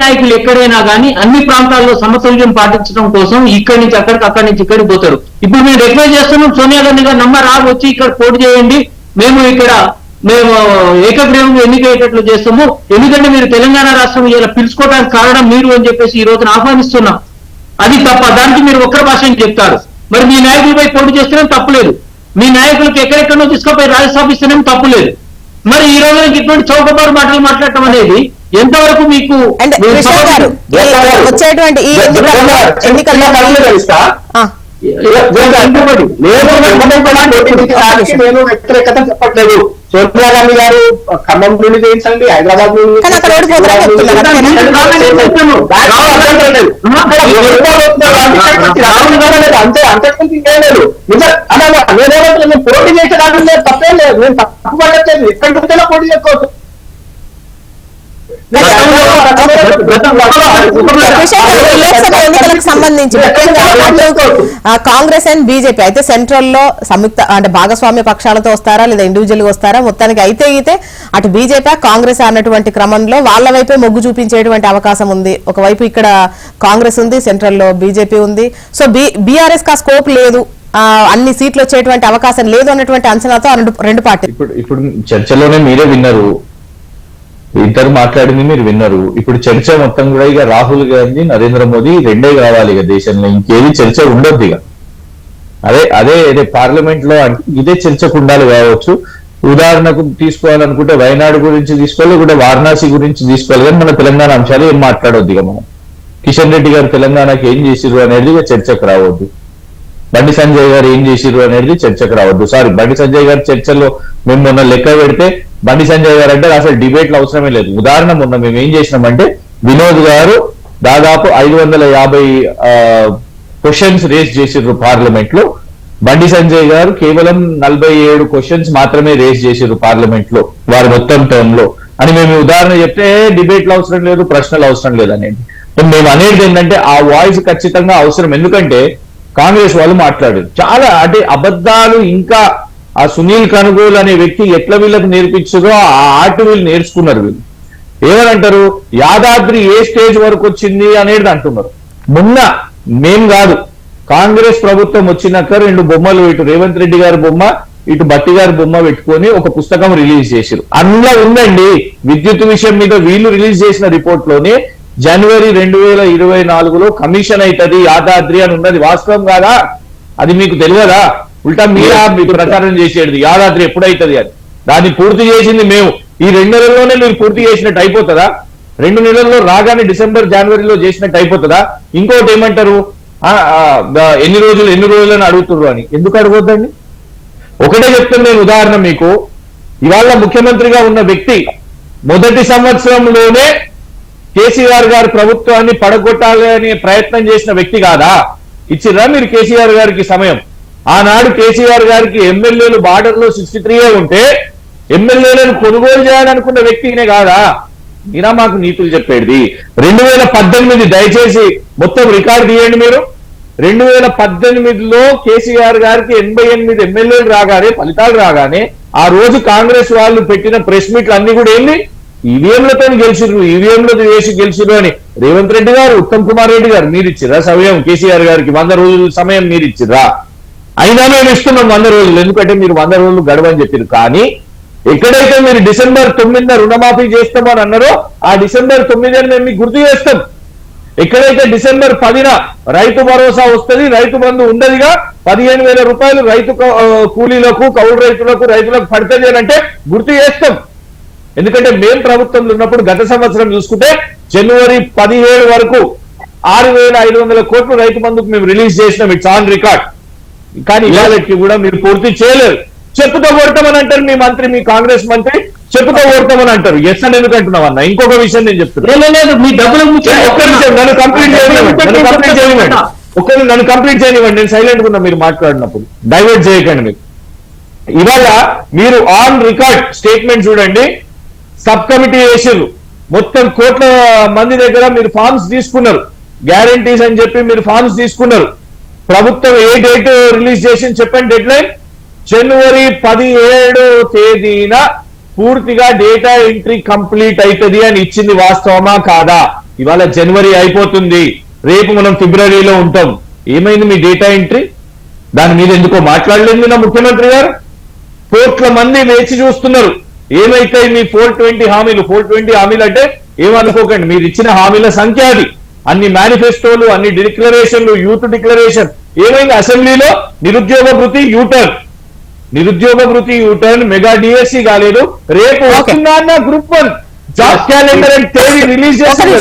నాయకులు ఎక్కడైనా కానీ అన్ని ప్రాంతాల్లో సమతుల్యం పాటించడం కోసం ఇక్కడి నుంచి అక్కడికి, అక్కడి నుంచి ఇక్కడికి పోతారు. ఇప్పుడు మేము రిక్వెస్ట్ చేస్తున్నాం, సోనియా గాంధీ గారు నమ్మరా వచ్చి ఇక్కడ పోటీ చేయండి, మేము ఏకగ్రీవంగా ఎన్నికయ్యేటట్లు చేస్తాము, ఎందుకంటే మీరు తెలంగాణ రాష్ట్రం ఇలా పిలుచుకోవడానికి కారణం మీరు అని చెప్పేసి ఈ రోజున ఆహ్వానిస్తున్నాం. అది తప్ప, దానికి మీరు ఒక్కరి భాషని చెప్తారు. మరి మీ నాయకులపై పోటీ చేస్తేనే తప్పులేదు, మీ నాయకులకు ఎక్కడెక్కడో తీసుకుపోయి రాజ్యసభ ఇస్తేనే తప్పులేదు. మరి ఈ రోజు ఇటువంటి చౌకబారు మాటలు మాట్లాడటం అనేది ఎంతవరకు మీకు వచ్చేటువంటి ఈ ఎన్నికల్లో నేను వ్యతిరేకత చెప్పట్లేదు. సోనియా గాంధీ గారు ఖమ్మం నుండి చేయించండి, హైదరాబాద్ నుండి అంతే, అంతకుమించి ఇంకేం లేదు. నేనేమంటే పోటీ చేసేదాన్ని లేదు, తప్పేం లేదు, నేను తప్పు పడట్లేదు. ఎక్కడి నుంచైనా పోటీ చేసుకోవచ్చు. లోక్సభ ఎన్నికలకు సంబంధించి కాంగ్రెస్ అండ్ బీజేపీ అయితే సెంట్రల్ లో సంయుక్త అంటే భాగస్వామ్య పక్షాలతో వస్తారా లేదా ఇండివిజువల్ గా వస్తారా? మొత్తానికి అయితే అటు బీజేపీ కాంగ్రెస్ అన్నటువంటి క్రమంలో వాళ్ళ వైపే మొగ్గు చూపించేటువంటి అవకాశం ఉంది. ఒకవైపు ఇక్కడ కాంగ్రెస్ ఉంది, సెంట్రల్ లో బీజేపీ ఉంది. సో బీఆర్ఎస్ కా స్కోప్ లేదు, అన్ని సీట్లు వచ్చేటువంటి అవకాశం లేదు అన్నటువంటి అంచనాతో రెండు పార్టీలు ఇప్పుడు చర్చలోనే మీరే విన్నారు, ఇద్దరు మాట్లాడింది మీరు విన్నారు. ఇప్పుడు చర్చ మొత్తం కూడా ఇక రాహుల్ గాంధీ, నరేంద్ర మోదీ రెండే కావాలి ఇక దేశంలో, ఇంకేది చర్చ ఉండొద్దు ఇక. అదే పార్లమెంట్ లో అంటే ఇదే చర్చకు ఉండాలి కావచ్చు. ఉదాహరణకు తీసుకోవాలనుకుంటే వైనాడు గురించి తీసుకోవాలి, లేకుంటే వారణాసి గురించి తీసుకోవాలి, కానీ మన తెలంగాణ అంశాలు ఏం మాట్లాడొద్దు ఇక. మనం కిషన్ రెడ్డి గారు తెలంగాణకి ఏం చేసిర్రు అనేది చర్చకు రావద్దు, బండి సంజయ్ గారు ఏం చేసిర్రు అనేది చర్చకు రావద్దు. సారీ, బండి సంజయ్ గారు చర్చల్లో మేము మొన్న లెక్క పెడితే బండి సంజయ్ గారు అంటే అసలు డిబేట్లు అవసరమే లేదు. ఉదాహరణ మొన్న మేము ఏం చేసినామంటే వినోద్ గారు దాదాపు 550 క్వశ్చన్స్ రేస్ చేసిర్రు పార్లమెంట్ లో, బండి సంజయ్ గారు కేవలం 47 క్వశ్చన్స్ మాత్రమే రేస్ చేసిర్రు పార్లమెంట్ లో వారి మొత్తం టర్మ్ లో అని మేము ఉదాహరణ చెప్తే డిబేట్లు అవసరం లేదు, ప్రశ్నలు అవసరం లేదు అనేది. మేము అనేది ఏంటంటే ఆ వాయిస్ ఖచ్చితంగా అవసరం. ఎందుకంటే కాంగ్రెస్ వాళ్ళు మాట్లాడారు చాలా, అంటే అబద్ధాలు ఇంకా ఆ సునీల్ కనుగోలు అనే వ్యక్తి ఎట్లా వీళ్ళకి నేర్పించారో ఆ ఆర్ట్ వీళ్ళు నేర్చుకున్నారు. వీళ్ళు ఏమనంటారు, యాదాద్రి ఏ స్టేజ్ వరకు వచ్చింది అనేది అంటున్నారు. మొన్న మేం కాదు, కాంగ్రెస్ ప్రభుత్వం వచ్చినాక 2 బొమ్మలు, ఇటు రేవంత్ రెడ్డి గారి బొమ్మ, ఇటు బట్టి గారి బొమ్మ పెట్టుకొని ఒక పుస్తకం రిలీజ్ చేశారు. అందులో ఉందండి విద్యుత్ విషయం మీద వీళ్ళు రిలీజ్ చేసిన రిపోర్ట్ లోనే జనవరి 2024లో కమిషన్ అవుతుంది యాదాద్రి అని ఉన్నది. వాస్తవం కాదా? అది మీకు తెలియదా? ఉల్టా మీకు ప్రచారం చేసేది యాదాద్రి ఎప్పుడైతుంది అని. దాన్ని పూర్తి చేసింది మేము. ఈ 2 నెలల్లోనే మీరు పూర్తి చేసినట్టు అయిపోతుందా? 2 నెలల్లో రాగానే డిసెంబర్ జనవరిలో చేసినట్టు అయిపోతుందా? ఇంకోటి ఏమంటారు, ఎన్ని రోజులు అని అడుగుతున్నారు అని. ఎందుకు అడగొద్దండి? ఒకటే చెప్తాను నేను ఉదాహరణ మీకు. ఇవాళ ముఖ్యమంత్రిగా ఉన్న వ్యక్తి మొదటి సంవత్సరంలోనే కేసీఆర్ గారి ప్రభుత్వాన్ని పడగొట్టాలి అనే ప్రయత్నం చేసిన వ్యక్తి కాదా? ఇచ్చిర్రా మీరు కేసీఆర్ గారికి సమయం? ఆనాడు కేసీఆర్ గారికి ఎమ్మెల్యేలు బార్డర్ లో 63 ఉంటే ఎమ్మెల్యేలను కొనుగోలు చేయాలనుకున్న వ్యక్తినే కాదా? మీరా మాకు నీతులు చెప్పేది? 2018 దయచేసి మొత్తం రికార్డు తీయండి మీరు. 2018లో కేసీఆర్ గారికి 88 ఎమ్మెల్యేలు రాగానే, ఫలితాలు రాగానే ఆ రోజు కాంగ్రెస్ వాళ్ళు పెట్టిన ప్రెస్ మీట్లు అన్ని కూడా ఏంది? ఈవీఎంలతో గెలిచిర్రు, ఈవీఎంలో వేసి గెలిచిర్రు అని రేవంత్ రెడ్డి గారు, ఉత్తమ్ కుమార్ రెడ్డి గారు మీరు ఇచ్చిరా సమయం? కేసీఆర్ గారికి 100 రోజుల సమయం మీరు ఇచ్చిరా? అయినా మేము ఇస్తున్నాం 100 రోజులు, ఎందుకంటే మీరు 100 రోజులు గడవని చెప్పారు. కానీ ఎక్కడైతే మీరు డిసెంబర్ 9న రుణమాఫీ చేస్తామని అన్నారో ఆ డిసెంబర్ 9 మేము మీకు గుర్తు చేస్తాం. ఎక్కడైతే డిసెంబర్ 10న రైతు భరోసా వస్తుంది, రైతు బంధు ఉండదుగా, 15,000 రూపాయలు రైతు కూలీలకు, కౌలు రైతులకు పడుతుంది అని అంటే గుర్తు చేస్తాం. ఎందుకంటే మేము ప్రభుత్వంలో ఉన్నప్పుడు గత సంవత్సరం చూసుకుంటే జనవరి 17 వరకు 6,500 కోట్లు రైతు బంధుకు మేము రిలీజ్ చేసినాం. It's on record. కానీ ఇవాళకి కూడా మీరు పూర్తి చేయలేరు. చెప్పుతో కొడతామని అంటారు మీ మంత్రి, మీ కాంగ్రెస్ మంత్రి చెప్పుతో కొడతామని అంటారు. ఎస్ అని ఎందుకు అంటున్నావు అన్న? ఇంకొక విషయం నేను చెప్తున్నాను. మీ డబ్బులు నన్ను కంప్లీట్ చేయనివ్వండి. నేను సైలెంట్ గా ఉన్నా మీరు మాట్లాడినప్పుడు. డైవర్ట్ చేయకండి. మీరు ఇవాళ మీరు ఆన్ రికార్డ్ స్టేట్మెంట్ చూడండి. సబ్ కమిటీ వేసిర్రు, మొత్తం కోట్ల మంది దగ్గర మీరు ఫార్మ్స్ తీసుకున్నారు, గ్యారంటీస్ అని చెప్పి మీరు ఫార్మ్స్ తీసుకున్నారు. ప్రభుత్వం ఏ డేట్ రిలీజ్ చేసింది చెప్పండి? డెడ్ లైన్ జనవరి 17 పూర్తిగా డేటా ఎంట్రీ కంప్లీట్ అవుతుంది అని ఇచ్చింది. వాస్తవమా కాదా? ఇవాళ జనవరి అయిపోతుంది, రేపు మనం ఫిబ్రవరిలో ఉంటాం. ఏమైంది మీ డేటా ఎంట్రీ? దాని మీద ఎందుకో మాట్లాడలేదు నా ముఖ్యమంత్రి గారు. కోట్ల మంది వేచి చూస్తున్నారు. ఏమైతాయి మీ 420 హామీలు? 420 హామీలు అంటే ఏమనుకోకండి, మీరు ఇచ్చిన హామీల సంఖ్య అది. అన్ని మేనిఫెస్టోలు, అన్ని డిక్లరేషన్లు, యూత్ డిక్లరేషన్. ఏమైంది? అసెంబ్లీలో నిరుద్యోగ భృతి యూటర్న్ మెగా డిఎస్సి కాలేదు. రేపు వస్తున్నా గ్రూప్ 1 జాబ్ క్యాలెండర్ అని తేదీ రిలీజ్ చేస్తారు.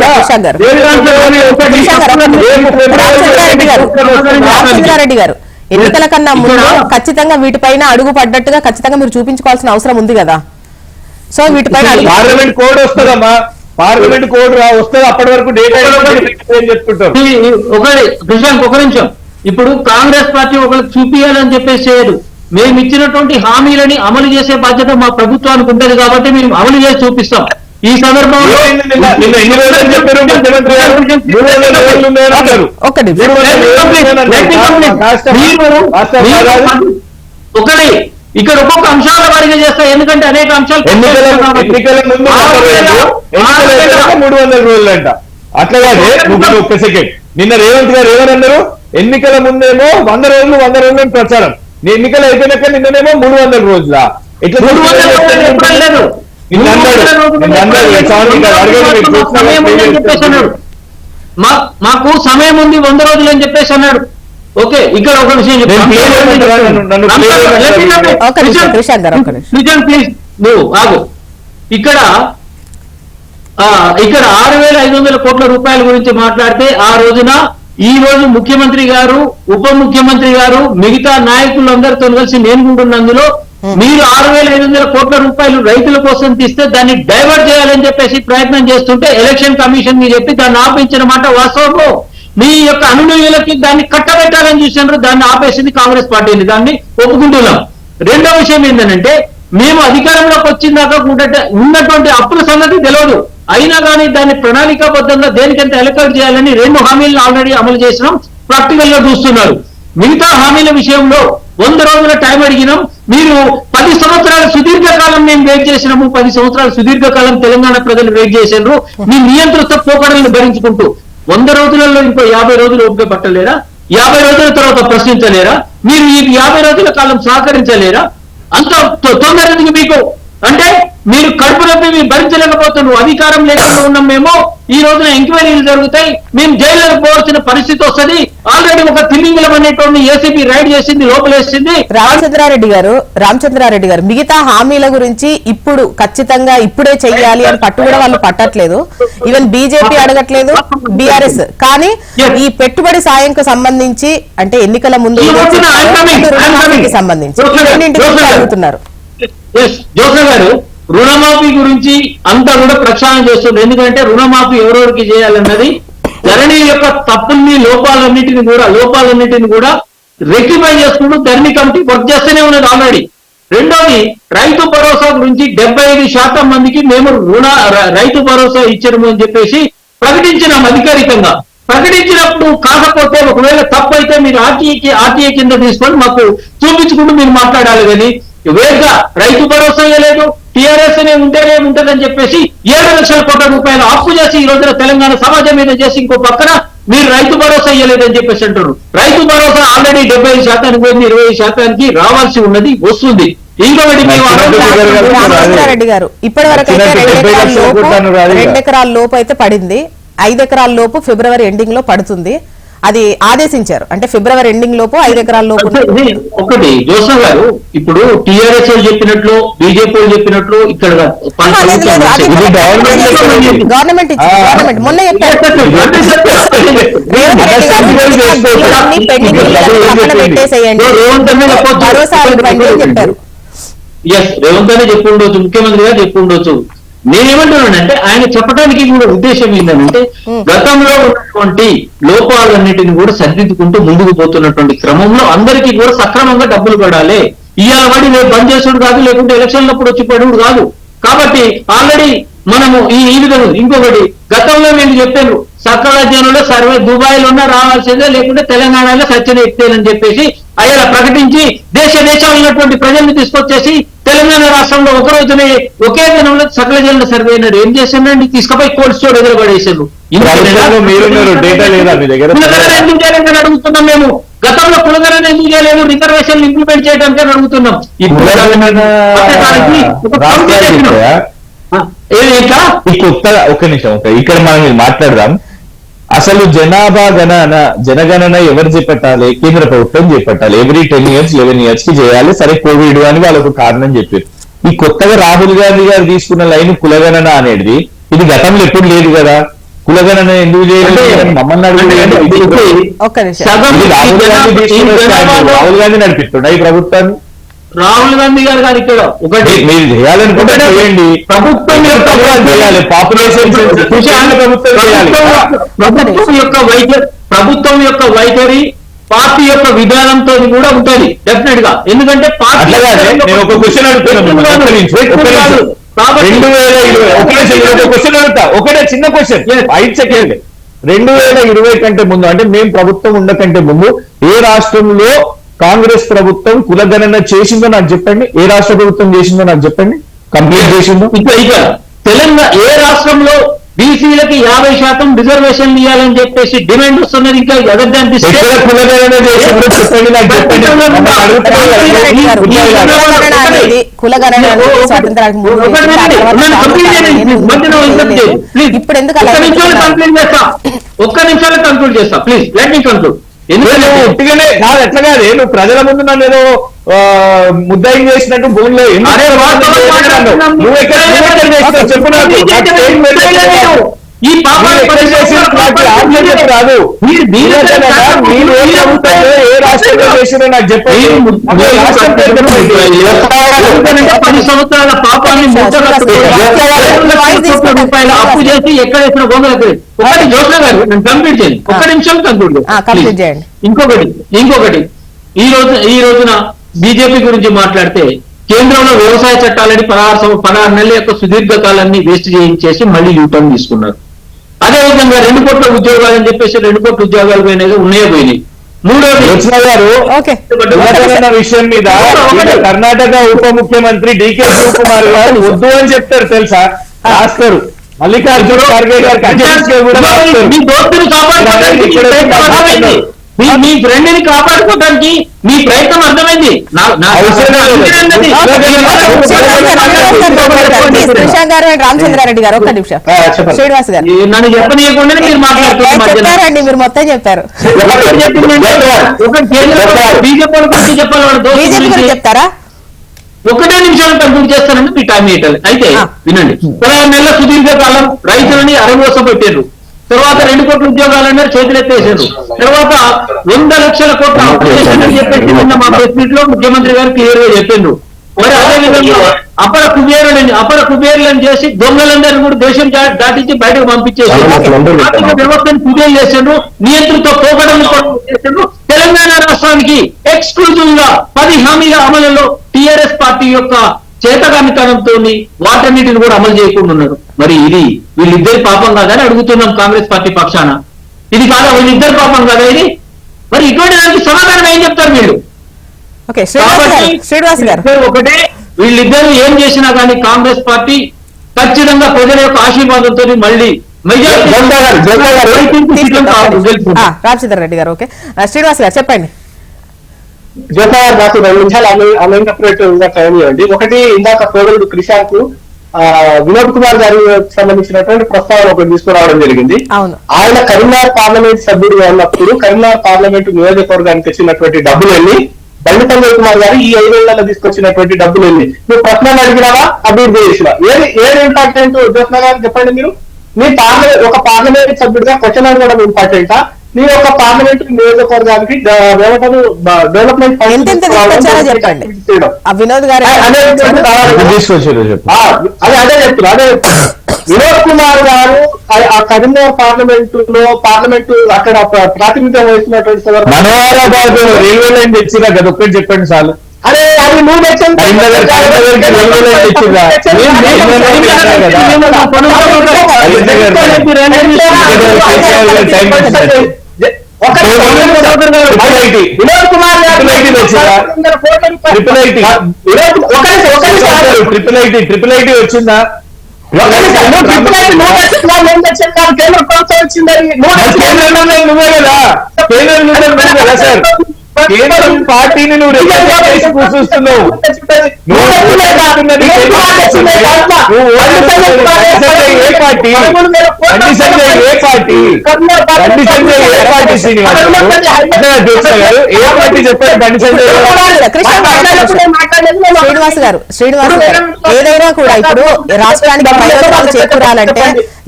రామచంద్రారెడ్డి గారు, ఎన్నికల కన్నా ముందు ఖచ్చితంగా వీటిపైన అడుగు పడ్డట్టుగా ఖచ్చితంగా మీరు చూపించుకోవాల్సిన అవసరం ఉంది కదా. సో వీటిపైన పార్లమెంట్ కోడ్ వస్తుందమ్మా, పార్లమెంట్ కోడ్ వస్తుంది. అప్పటి వరకు డేటా చెప్తుంటారు. ఒక నిమిషం. ఇప్పుడు కాంగ్రెస్ పార్టీ ఒకరికి చూపించాలని చెప్పేసి చేయదు. మేము ఇచ్చినటువంటి హామీలని అమలు చేసే బాధ్యత మా ప్రభుత్వానికి ఉంటుంది కాబట్టి మేము అమలు చేసి చూపిస్తాం. ఈ సందర్భంలో ఒకటి ఇక్కడ ఒక్కొక్క అంశాల వారిగా చేస్తా, ఎందుకంటే అనేక అంశాలు ఎన్నికల ముందు 300 రోజులంట. అట్లాగే ఒక్క సెకండ్, నిన్న రేవంత్ గారు ఏమన్నారు? ఎన్నికల ముందేమో 100 రోజులు ప్రచారం, ఎన్నికలు అయిపోయినాక నిన్ననేమో 300 రోజుల. ఎట్లా మాకు సమయం ఉంది 100 రోజులు అని చెప్పేసి అన్నాడు. ఓకే, ఇక్కడ ఒక విషయం ప్లీజ్ నువ్వు ఆగు. ఇక్కడ 6,500 కోట్ల రూపాయల గురించి మాట్లాడితే ఆ రోజున ఈ రోజు ముఖ్యమంత్రి గారు, ఉప ముఖ్యమంత్రి గారు, మిగతా నాయకులందరితో కలిసి నేను ఉంటున్నందులో మీరు 6,500 కోట్ల రూపాయలు రైతుల కోసం తీస్తే దాన్ని డైవర్ట్ చేయాలని చెప్పేసి ప్రయత్నం చేస్తుంటే ఎలక్షన్ కమిషన్ కి చెప్పి దాన్ని ఆపించిన మాట వాస్తవంలో. మీ యొక్క అనునయులకి దాన్ని కట్టబెట్టాలని చూసినారు, దాన్ని ఆపేసింది కాంగ్రెస్ పార్టీని. దాన్ని ఒప్పుకుంటున్నాం. రెండో విషయం ఏంటంటే, మేము అధికారంలోకి వచ్చిందాక ఉన్నటువంటి అప్పుల సంగతి తెలియదు. అయినా కానీ దాన్ని ప్రణాళికాబద్ధంగా దేనికంత ఎలక్ట్ చేయాలని 2 హామీలను ఆల్రెడీ అమలు చేసినాం. ప్రాక్టికల్ గా చూస్తున్నారు. మిగతా హామీల విషయంలో 100 రోజుల టైం అడిగినాం. మీరు 10 సంవత్సరాల సుదీర్ఘకాలం మేము వెయిట్ చేసినాము. 10 సంవత్సరాల సుదీర్ఘకాలం తెలంగాణ ప్రజలు వెయిట్ చేసినారు. మీ నియంత్రిత పోకడలను భరించుకుంటూ 100 రోజులలో ఇంకో 50 రోజులు ఓపిక పట్టలేరా? 50 రోజుల తర్వాత ప్రశ్నించలేరా? మీరు ఈ 50 రోజుల కాలం సహకరించలేరా? అంత తొందరగా మీకు అంటే మీరు కడుపు నొప్పి మీరు భరించలేకపోతున్నారు. అధికారం లేకుండా ఉన్నాం మేము. ఈ రోజున ఎంక్వైరీలు జరుగుతాయి, మేము జైలుకు పోవాల్సిన పరిస్థితి వస్తుంది. ఆల్రెడీ ఒక తిమింగలం అనేటువంటి ఏసీబీ రైడ్ చేసింది, లోపలేసింది. రామచంద్రారెడ్డి గారు, మిగతా హామీల గురించి ఇప్పుడు ఖచ్చితంగా ఇప్పుడే చెయ్యాలి అని పట్టు కూడా వాళ్ళు పట్టట్లేదు. ఈవెన్ బీజేపీ అడగట్లేదు, బీఆర్ఎస్. కానీ ఈ పెట్టుబడి సాయంకు సంబంధించి అంటే ఎన్నికల ముందు సంబంధించి అడుగుతున్నారు. జోస గారు, రుణమాఫీ గురించి అంతా కూడా ప్రక్షాళన చేస్తుంది. ఎందుకంటే రుణమాఫీ ఎవరెవరికి చేయాలన్నది ధరణి యొక్క తప్పుల్ని, లోపాలన్నిటిని కూడా రెక్టిఫై చేసుకుంటూ ధరణి కమిటీ వర్క్ చేస్తూనే ఉన్నది. ఆల్రెడీ రెండోది రైతు భరోసా గురించి 75% మందికి మేము రైతు భరోసా ఇచ్చాము అని చెప్పేసి ప్రకటించినాం అధికారికంగా. ప్రకటించినప్పుడు కాకపోతే ఒకవేళ తప్పు అయితే మీరు ఆర్టీఏ కింద తీసుకొని మాకు చూపించుకుంటూ మీరు మాట్లాడాలి. కానీ వేరుగా రైతు భరోసా ఇవ్వలేదు, టీఆర్ఎస్ అనే ఉంటేనే ఉంటదని చెప్పేసి 7 లక్షల కోట్ల రూపాయలు అప్పు చేసి ఈ రోజున తెలంగాణ సమాజం మీద చేసి ఇంకో పక్కన మీరు రైతు భరోసా ఇవ్వలేదని చెప్పేసి అంటారు. రైతు భరోసా ఆల్రెడీ 75% పోయింది, 20% రావాల్సి ఉన్నది వస్తుంది. ఇంకొకటి రామచంద్రారెడ్డి గారు ఇప్పటి వరకు అయితే 2 ఎకరాల లోపు అయితే పడింది. 5 ఎకరాల లోపు ఫిబ్రవరి ఎండింగ్ లో పడుతుంది. అది ఆదేశించారు. అంటే ఫిబ్రవరి ఎండింగ్ లోపు 5 ఎకరాల లోపు. ఒకటి జోసా గారు, ఇప్పుడు టీఆర్ఎస్ వాళ్ళు చెప్పినట్లు, బీజేపీ వాళ్ళు చెప్పినట్లు ఇక్కడ గవర్నమెంట్ మొన్న పెట్టేసేయండి, భరోసా ఇవ్వండి అని చెప్పారు. రేవంత్ అనే చెప్పి ఉండొచ్చు, ముఖ్యమంత్రి గారు చెప్పి ఉండొచ్చు. నేనేమంటున్నానంటే ఆయన చెప్పడానికి కూడా ఉద్దేశం ఏంటంటే గతంలో ఉన్నటువంటి లోపాలన్నిటిని కూడా సరిదిద్దుకుంటూ ముందుకు పోతున్నటువంటి క్రమంలో అందరికీ కూడా సక్రమంగా డబ్బులు పడాలి. ఇవాళ పడి రేపు బంద్ చేసుడు కాదు, లేకుంటే ఎలక్షన్లప్పుడు వచ్చి పడుడు కాదు. కాబట్టి ఆల్రెడీ మనము ఈ విధంగా ఇంకొకటి గతంలో మేము చెప్పాను, సకల జనులు సర్వే దుబాయ్లో ఉన్నా రావాల్సిందే, లేకుంటే తెలంగాణలో సత్యన ఎక్తేనని చెప్పేసి అయ్యా ప్రకటించి దేశంలో ఉన్నటువంటి ప్రజల్ని తీసుకొచ్చేసి తెలంగాణ రాష్ట్రంలో ఒక రోజునే ఒకే దినంలో సకల జనుల సర్వే అన్నాడు. ఏం చేసిందండి? తీసుకుపోయి కోల్డ్ స్టోర్ ఎదురుపడేసారు. అడుగుతున్నాం మేము. గతంలో కులగణన ఎందుకు చేయలేదు? రిజర్వేషన్ ఇంప్లిమెంట్ చేయడానికి అడుగుతున్నాం. కొత్తగా ఒక్క నిమిషం ఇక్కడ మనం మాట్లాడదాం. అసలు జనగణన ఎవరు చేపట్టాలి? కేంద్ర ప్రభుత్వం చేపట్టాలి. ఎవ్రీ 10 years 11 years కి చేయాలి. సరే కోవిడ్ అని వాళ్ళకు కారణం చెప్పారు. ఈ కొత్తగా రాహుల్ గాంధీ గారు తీసుకున్న లైన్ కులగణన అనేది ఇది గతంలో ఎప్పుడు లేదు కదా. కులగణన ఎందుకు చేయలేదు మమ్మల్ని రాహుల్ గాంధీ నడిపిస్తుండ ఈ ప్రభుత్వాన్ని. రాహుల్ గాంధీ గారు గారు ఇక్కడ ఒకటి మీరు చేయాలనుకుంటే చేయండి. ప్రభుత్వం చేయాలి, పాపులేషన్ ప్రభుత్వం యొక్క వైఖరి పార్టీ యొక్క విధానంతో కూడా ఉంటుంది డెఫినెట్ గా. ఎందుకంటే పార్టీ నేను ఒక క్వశ్చన్ అడుగుతున్నాను. 2020 ఒకటే చిన్న క్వశ్చన్ 5 సెకండ్. 2020 కంటే ముందు అంటే మేము ప్రభుత్వం ఉండకంటే ముందు ఏ రాష్ట్రంలో కాంగ్రెస్ ప్రభుత్వం కులగణన చేసిందో నాకు చెప్పండి. ఏ రాష్ట్ర ప్రభుత్వం చేసిందో నాకు చెప్పండి. కంప్లీట్ చేసిందో ఇక తెలంగాణ ఏ రాష్ట్రంలో బీసీలకి 50% రిజర్వేషన్ ఇవ్వాలని చెప్పేసి డిమాండ్ వస్తున్నది. ఇంకా ఒక్క నిమిషాలు కంక్లూడ్ చేస్తా ప్లీజ్. Let me conclude. ఎందుకంటే ఉట్టిగానే కాదు, ఎట్లా కాదు. నువ్వు ప్రజల ముందు నన్ను ఏదో ముద్దాయి చేసినట్టు భూమిలో ఈ రాదు. ఏ రాష్ట్రంలో చేసినా నాకు చెప్పండి. 10 సంవత్సరాల పాపాన్ని రూపాయల అప్పు చేసి ఎక్కడ వేసిన గొంగలకు. ఒకటి జోష్ణ గారు నేను కంప్లీట్ చేయండి. ఒక్క నిమిషం కంప్లీట్ చేయండి. ఇంకొకటి ఈ రోజున బీజేపీ గురించి మాట్లాడితే కేంద్రంలో వ్యవసాయ చట్టాలని 16 నెలల యొక్క సుదీర్ఘ కాలాన్ని వేస్ట్ చేయించేసి మళ్ళీ యూటర్న్ తీసుకున్నారు. అదేవిధంగా 2 కోట్ల ఉద్యోగాలు అని చెప్పేసి 2 కోట్ల ఉద్యోగాలు ఉన్నాయో పోయినాయి. మూడోది విషయం మీద కర్ణాటక ఉప ముఖ్యమంత్రి డికే శివకుమార్ గారు వద్దు అని చెప్తారు తెలుసా, రాస్తారు. మల్లికార్జున ఖర్గే గారికి మీ దోస్తుని కాపాడుకోవడానికి మీ ఫ్రెండ్ ని కాపాడుకోవడానికి మీ ప్రయత్నం అర్థమైంది. రామచంద్రారెడ్డి గారు ఒక్క నిమిషం. శ్రీనివాస్ గారు నన్ను చెప్పనీయకుండా మీరు మాట్లాడారండి. మీరు మొత్తం చెప్పారు. బీజేపీ గురించి చెప్పాలి. చెప్తారా? 1 నిమిషాలు కంప్లీట్ చేస్తానండి. మీ టైం ఇవ్వాలి. అయితే వినండి. 16 నెలల సుదీర్ఘ కాలం రైతులని అరగోస పెట్టారు. తర్వాత 2 కోట్ల ఉద్యోగాలన్నారు, చేతులెత్తేసారు. తర్వాత 100 లక్షల కోట్ల అప్లికేషన్ అని చెప్పేసి నిన్న మా ప్రెస్ మీట్ లో ముఖ్యమంత్రి గారు క్లియర్ గా చెప్పిండ్రు. మరి అదేవిధంగా అపర కుబేరులను చేసి దొంగలందరినీ కూడా దేశం దాటించి బయటకు పంపించేసి ఆర్థిక వ్యవస్థను కుదేలు చేసిండ్రు, నియంత్రిత పోకడలు చేసిండ్రు. తెలంగాణ రాష్ట్రానికి ఎక్స్క్లూజివ్ గా 10 హామీల అమలులో టిఆర్ఎస్ పార్టీ యొక్క చేతగానితనంతో వాటన్నిటిని కూడా అమలు చేయకుండా ఉన్నారు. మరి ఇది వీళ్ళిద్దరి పాపం కాదని అడుగుతున్నాం కాంగ్రెస్ పార్టీ పక్షాన. ఇది కాదా వీళ్ళిద్దరి పాపం కదా ఇది? మరి ఇటువంటి దానికి సమాధానం ఏం చెప్తారు వీళ్ళు? ఓకే, శ్రీనివాస్ గారు ఒకటే, వీళ్ళిద్దరు ఏం చేసినా కానీ కాంగ్రెస్ పార్టీ ఖచ్చితంగా ప్రజల యొక్క ఆశీర్వాదంతో మళ్ళీ రామచంద్ర రెడ్డి గారు. ఓకే, శ్రీనివాస్ గారు చెప్పండి. జ్యోతి గారు నాకు 2 నిమిషాలు అమైనప్పుడేట్టుగా టైం ఇవ్వండి. ఒకటి, ఇందాక సోదరుడు క్రిషాంక్ వినోద్ కుమార్ గారికి సంబంధించినటువంటి ప్రస్తావన ఒకటి తీసుకురావడం జరిగింది. ఆయన కరీంనగర్ పార్లమెంట్ సభ్యుడిగా ఉన్నప్పుడు కరీంనగర్ పార్లమెంట్ నియోజకవర్గానికి వచ్చినటువంటి డబ్బులన్నీ బండి సంజయ్ కుమార్ గారు ఈ 5 ఏళ్లలో తీసుకొచ్చినటువంటి డబ్బులన్నీ నువ్వు ప్రశ్నలు అడిగినావా, అభివృద్ధి చేసినా, ఏది ఇంపార్టెంట్ జ్యోత్న గారు చెప్పండి. మీరు మీ ఒక పార్లమెంట్ సభ్యుడిగా క్వశ్చన్ అడగడం ఇంపార్టెంటా, నీ యొక్క పార్లమెంట్ నియోజకవర్గానికి డెవలప్మెంట్ చెప్పండి. వినోద్ గారు అదే చెప్తున్నా. వినోద్ కుమార్ గారు ఆ కరీంనగర్ పార్లమెంట్ అక్కడ ప్రాతినిధ్యం వహిస్తున్నటువంటి రైల్వే లైన్ తెచ్చిరా కదా, ఒక్కటి చెప్పండి చాలు. అరే అది నువ్వు వినోద్ కుమార్ గారు ట్రిపుల్ ఐటీ వచ్చిందా? కేంద్ర ప్రభుత్వం వచ్చిందని నువ్వే కదా సార్, కేంద్రం పార్టీని నువ్వు చూస్తున్నావు. ఏ పార్టీ చెప్పండి. శ్రీనివాస్ గారు ఏదైనా కూడా ఇప్పుడు రాష్ట్రానికి ప్రయోజనాలు చేకూరాలంటే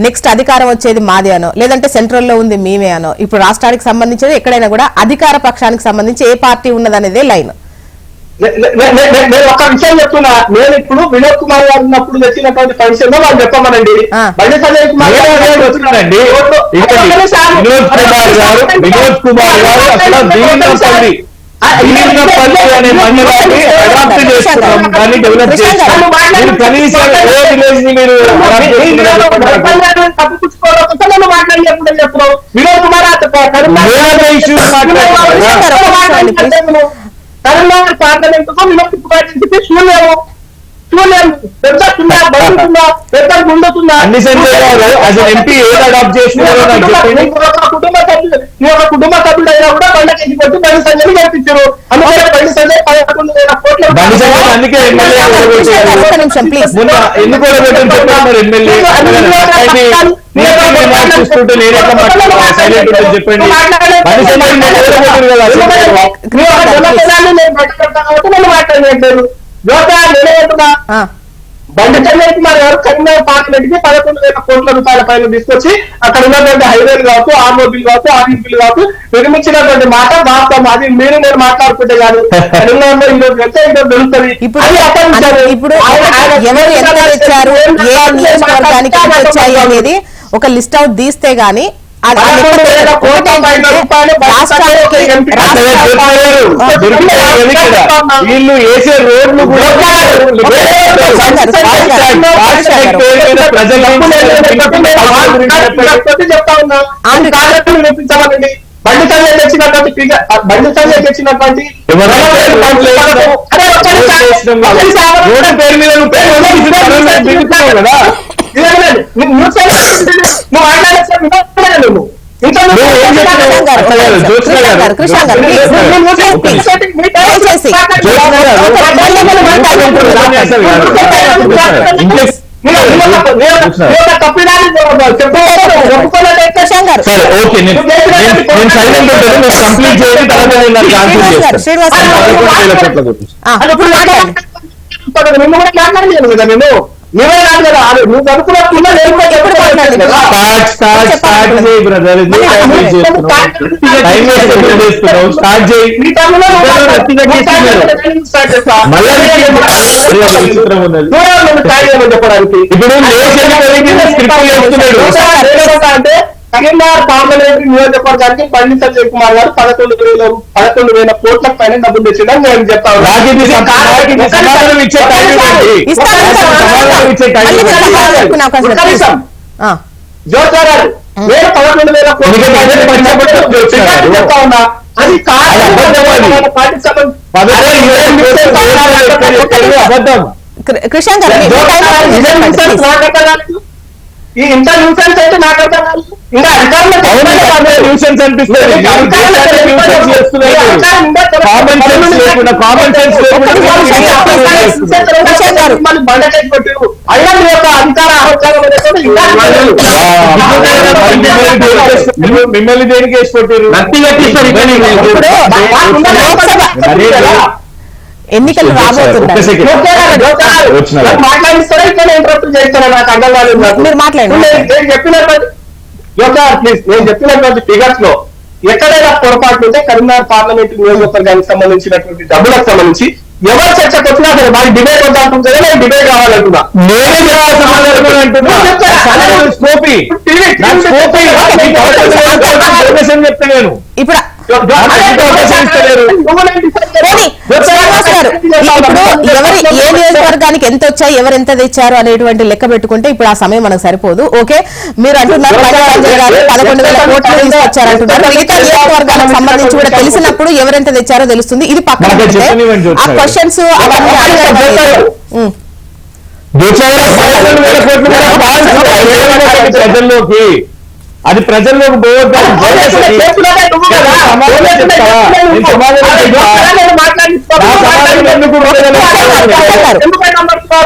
నెక్స్ట్ అధికారం వచ్చేది మాదే అనో, లేదంటే సెంట్రల్ లో ఉంది మేమే అనో. ఇప్పుడు రాష్ట్రానికి సంబంధించి ఎక్కడైనా కూడా అధికార పక్షానికి సంబంధించి ఏ పార్టీ ఉన్నదనేదే లైన్. నేను ఒక విషయం చెప్తున్నా. నేను ఇప్పుడు వినోద్ కుమార్ గారు ఉన్నప్పుడు తెచ్చినటువంటి పెన్షన్ వాళ్ళు చెప్పమనండి. బండి సంజయ్ కుమార్ వచ్చినారండి. వినోద్ కుమార్ గారు అసలు దీనపల్లి అనే మండలాన్ని అడాప్ట్ చేస్తున్నాం, దాన్ని డెవలప్ చేస్తున్నాం. కనీసం ఏ విలేజ్ ని మీరు తప్పుకోవాలని మాట్లాడినప్పుడు చెప్తున్నాం. వినోద్ కుమార్ కరీంనగర్ పార్లమెంట్ వినోద్ కుమార్ శూన్యము పెద్ద గుండుతుందా నీ ఒక కుటుంబ సభ్యుడైనా కూడా బండకి కొట్టి బండి సంజయ్ గెలిపించారు. అందుకే బండి సంజయ్ 11,000 కోట్ల మాట్లాడలేదు. బండి సంజయ్ కుమార్ గారు కరీంనగర్ పార్లమెంట్ కి 11,000 కోట్ల రూపాయల పైన తీసుకొచ్చి అక్కడ ఉన్నటువంటి హైవేలు కావచ్చు, ఆర్ఓబీలు కావచ్చు, ఆర్ఈపీలు కావచ్చు నిర్మించినటువంటి మాట వాస్తవం. అది మీరు నేను మాట్లాడుకుంటే కాదు కరీంనగర్ లో ఈరోజు వెళ్తే ఇంట్లో దొరుకుతుంది. అనేది ఒక లిస్ట్ అవుట్ తీస్తే గానీ వీళ్ళు వేసే రోడ్లు కూడా చెప్తా ఉన్నా. నేర్పించమనండి. బండి సంజయ్ తెచ్చినటువంటి పేరు మీద కదా మాట్లాడలేదు కదా నేను. నువ్వే రాదు కదా, నువ్వు చదువుకున్నట్టున్నా నేను కూడా చెప్పడానికి. ఇప్పుడు అంటే కరీంనగర్ పార్లమెంటరీ నియోజకవర్గానికి బండి సంజయ్ కుమార్ గారు 11,000 కోట్ల పైన డబ్బులు తెచ్చిందని నేను చెప్తాను. జోషా గారు నేను 11,000 కోట్ల చెప్తా ఉన్నా. అది కృష్ణ గారు ఈ ఇంత న్యూసెన్స్ అయితే నాకు అర్థం కాదు. ఇంకా న్యూసెన్స్ అనిపిస్తుంది. మిమ్మల్ని దేనికి వేసి కొట్టారు? ఎన్నికలు రాబోతున్నాయి. మాట్లాడిస్తారా ఇక్కడ ఇంటరప్ట్ చేస్తారా? నాకు అర్థం కాలేదు. మీరు మాట్లాడండి. నేను చెప్పినటువంటి ఫిగర్స్ లో ఎక్కడైనా పొరపాటు ఉంటే కరీంనగర్ పార్లమెంట్ నియోజకవర్గానికి సంబంధించినటువంటి డబ్బులకు సంబంధించి ఎవరు చర్చకు వచ్చినా సరే మాకు డిబేట్ వద్దంటుంటే నేను డిబేట్ కావాలంటున్నా. ఇప్పుడు శ్రీనివాస్ గారు ఇప్పుడు ఎవరు ఏ నియోజకవర్గానికి ఎంత వచ్చాయి, ఎవరు ఎంత తెచ్చారు అనేటువంటి లెక్క పెట్టుకుంటే ఇప్పుడు ఆ సమయం మనకు సరిపోదు. ఓకే, మీరు అంటున్నారు 11,000 కోట్లు తీసుకొచ్చారంటున్నారు. మిగతా నియోజకవర్గాలకు సంబంధించి కూడా తెలిసినప్పుడు ఎవరెంత తెచ్చారో తెలుస్తుంది. ఇది పక్కన ఆ క్వశ్చన్స్ ప్రజల్లోకి అది ప్రజల్లోకి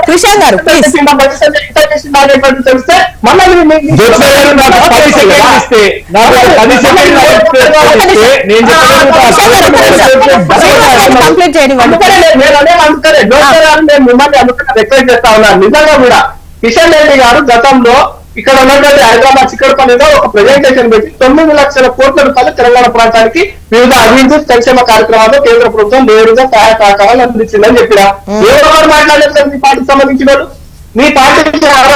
కృష్ణ గారు కంప్లీట్ చేయండి. మిమ్మల్ని రిక్వెస్ట్ చేస్తా ఉన్నాను. నిజంగా కూడా కిషన్ రెడ్డి గారు గతంలో ఇక్కడ ఉన్నటువంటి హైదరాబాద్ చిక్కడపల్లిలో ఒక ప్రెజెంటేషన్ పెట్టి 9 లక్షల కోట్ల రూపాయలు తెలంగాణ ప్రాంతానికి వివిధ అభివృద్ధి సంక్షేమ కార్యక్రమాలు కేంద్ర ప్రభుత్వం నేరుగా సహాయ సహకారాలు అందించిందని చెప్పినా ఎవరు మాట్లాడలేదు. మీ పార్టీకి సంబంధించిన వాళ్ళు, మీ పార్టీ అధికారంలో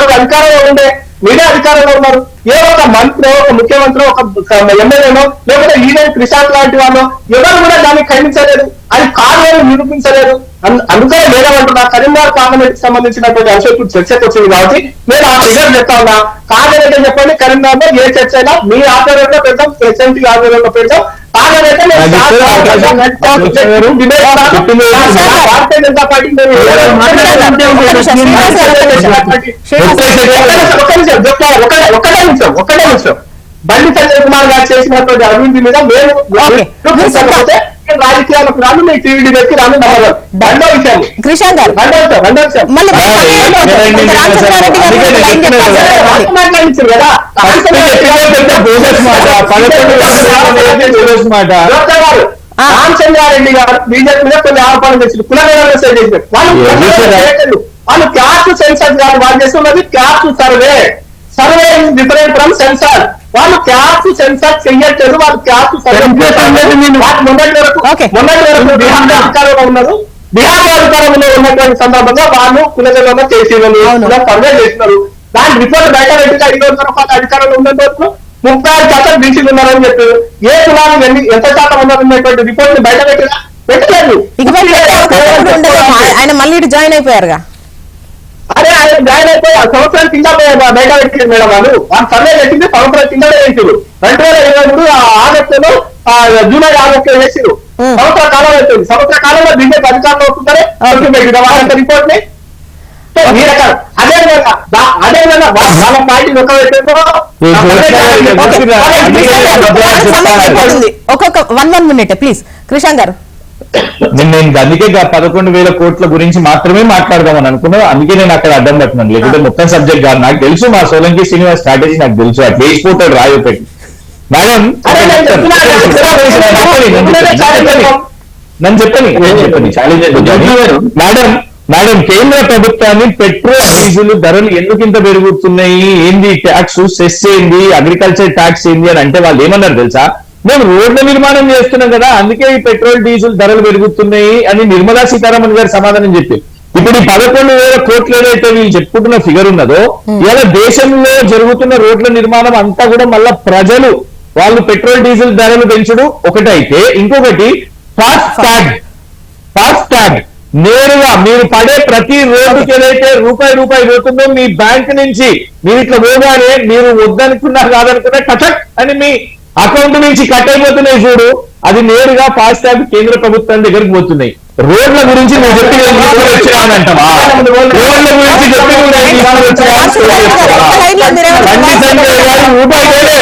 ఉండే మీరే అధికారంలో ఉన్నారు. ఏ ఒక మంత్రి, ఒక ముఖ్యమంత్రి, ఒక ఎమ్మెల్యేనో లేకపోతే ఈవెన్ క్రిషాంత్ లాంటి వాళ్ళు ఎవరు కూడా దాన్ని ఖండించలేదు. అది కారణాలు నిరూపించలేదు. అందుకనే నేనేమంటున్నా, కరీంనగర్ పార్లమెంట్ కి సంబంధించినటువంటి అంశం ఇప్పుడు చర్చకు వచ్చింది కాబట్టి నేను ఆ ఫిగర్ చెప్తా ఉన్నా. కాదనైతే చెప్పండి, కరీంనగర్ లో ఏ చర్చ అయినా మీ ఆధ్వర్యంలో పెడతాం, ఎస్ఎంటీ ఆధ్వర్యంలో పెడతాం. కాదనైతే భారతీయ జనతా పార్టీ ఒక్కటే నిమిషం బండి సంజయ్ కుమార్ గారు చేసినటువంటి అభివృద్ధి మీద మేము రాజకీయాలకు రాను, మీ టీవీ వ్యక్తి రాను నమ్మరు. రెండో విషయం కృష్ణ గారు మాట్లాడించారు కదా రామచంద్రారెడ్డి గారు బీజేపీ మీద కొన్ని ఆరోపణలు చేసి కులగణన చేశారు. వాళ్ళు క్యాస్ట్ సెన్సర్ గారు వాళ్ళు చేస్తున్నది caste survey. Survey different from census. వాళ్ళు క్యాస్ట్ సెన్సార్ చెయ్యట్లేదు. వాళ్ళు క్యాస్ట్ సర్వే మొన్నటి వరకు బిహార్ అధికారంలో ఉన్నారు. బిహార్ అధికారంలో ఉన్నటువంటి సందర్భంగా వాళ్ళు కులగణన చేసేవాళ్ళు, సర్వే చేసినారు. దాని రిపోర్ట్ బయట పెట్టి 5 రోజుల తర్వాత అధికారంలో ఉన్న రోజు 36% బీసీలు ఉన్నారని చెప్పారు. ఏ కులాలు ఎంత శాతం ఉన్నారనేటువంటి రిపోర్ట్ ని బయట పెట్టలేదు. ఆయన మళ్ళీ జాయిన్ అయిపోయారుగా. అరే ఆయన జాయిన్ అయిపోయి సంవత్సరం కింద బయట పెట్టింది మేడం. వాళ్ళు సర్వే పెట్టింది సంవత్సరం కింద వేసారు. 2023 ఆగస్టులో జూలై ఆగస్టులో వేసారు. సంవత్సర కాలం అయిపోయింది. సంవత్సర కాలంలో బీజేపీ అధికారంలో వస్తుందనే పెట్టింది వాళ్ళంత రిపోర్ట్ ని. అదేవిధంగా వాళ్ళ పార్టీ ఒక్కొక్క 1 minute ప్లీజ్ కృష్ణ గారు. నేను అందుకే 11,000 కోట్ల గురించి మాత్రమే మాట్లాడదామని అనుకున్నాను. అందుకే నేను అక్కడ అడ్డం పట్టినాను. లేకపోతే మొత్తం సబ్జెక్ట్ కాదు. నాకు తెలుసు మా సోలంకి శ్రీనివాస్ స్ట్రాటజీ నాకు తెలుసు. అట్లా వేసిపోతాడు రాయో పెట్టి. మేడం నన్ను చెప్పండి మేడం కేంద్ర ప్రభుత్వాన్ని పెట్రోల్ డీజిల్ ధరలు ఎందుకు ఇంత పెరుగుతున్నాయి, ఏంది ట్యాక్స్, సెస్ ఏంది, అగ్రికల్చర్ ట్యాక్స్ ఏంది అని అంటే వాళ్ళు ఏమన్నారు తెలుసా? మేము రోడ్ల నిర్మాణం చేస్తున్నాం కదా, అందుకే ఈ పెట్రోల్ డీజిల్ ధరలు పెరుగుతున్నాయి అని నిర్మలా సీతారామన్ గారు సమాధానం చెప్పారు. ఇప్పుడు ఈ 11,000 కోట్లు ఏదైతే వీళ్ళు చెప్పుకుంటున్న ఫిగర్ ఉన్నదో ఇలా దేశంలో జరుగుతున్న రోడ్ల నిర్మాణం అంతా కూడా మళ్ళా ప్రజలు వాళ్ళు పెట్రోల్ డీజిల్ ధరలు పెంచడం ఒకటైతే, ఇంకొకటి ఫాస్ట్ ట్యాగ్ నేరుగా మీరు పడే ప్రతి రోడ్డుకి ఏదైతే రూపాయి పోతుందో మీ బ్యాంక్ నుంచి మీరు ఇట్లా పోగానే మీరు వద్దనుకున్నా కాదనుకున్నా కచక్ అని మీ అకౌంట్ నుంచి కట్ అయిపోతున్నాయి చూడు, అది నేరుగా ఫాస్ట్ ట్యాగ్ కేంద్ర ప్రభుత్వం దగ్గరికి పోతున్నాయి. రోడ్ల గురించి నువ్వు చెప్పి వచ్చినానంటవా? రోడ్ల గురించి చెప్పి రూపాయి వేలే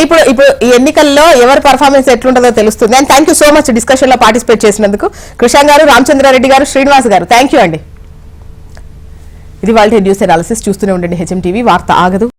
ఇప్పుడు ఈ ఎన్నికల్లో ఎవరి పర్ఫార్మెన్స్ ఎట్లుంటుందో తెలుస్తుంది. And thank you so much discussion లో పార్టిసిపేట్ చేసినందుకు కృష్ణ గారు, రామచంద్రారెడ్డి గారు, శ్రీనివాస్ గారు, థ్యాంక్ యూ అండి. ఇది వాళ్ళ న్యూస్ అనాలిసిస్. చూస్తూనే ఉండండి హెచ్ఎం టీవీ, వార్త ఆగదు.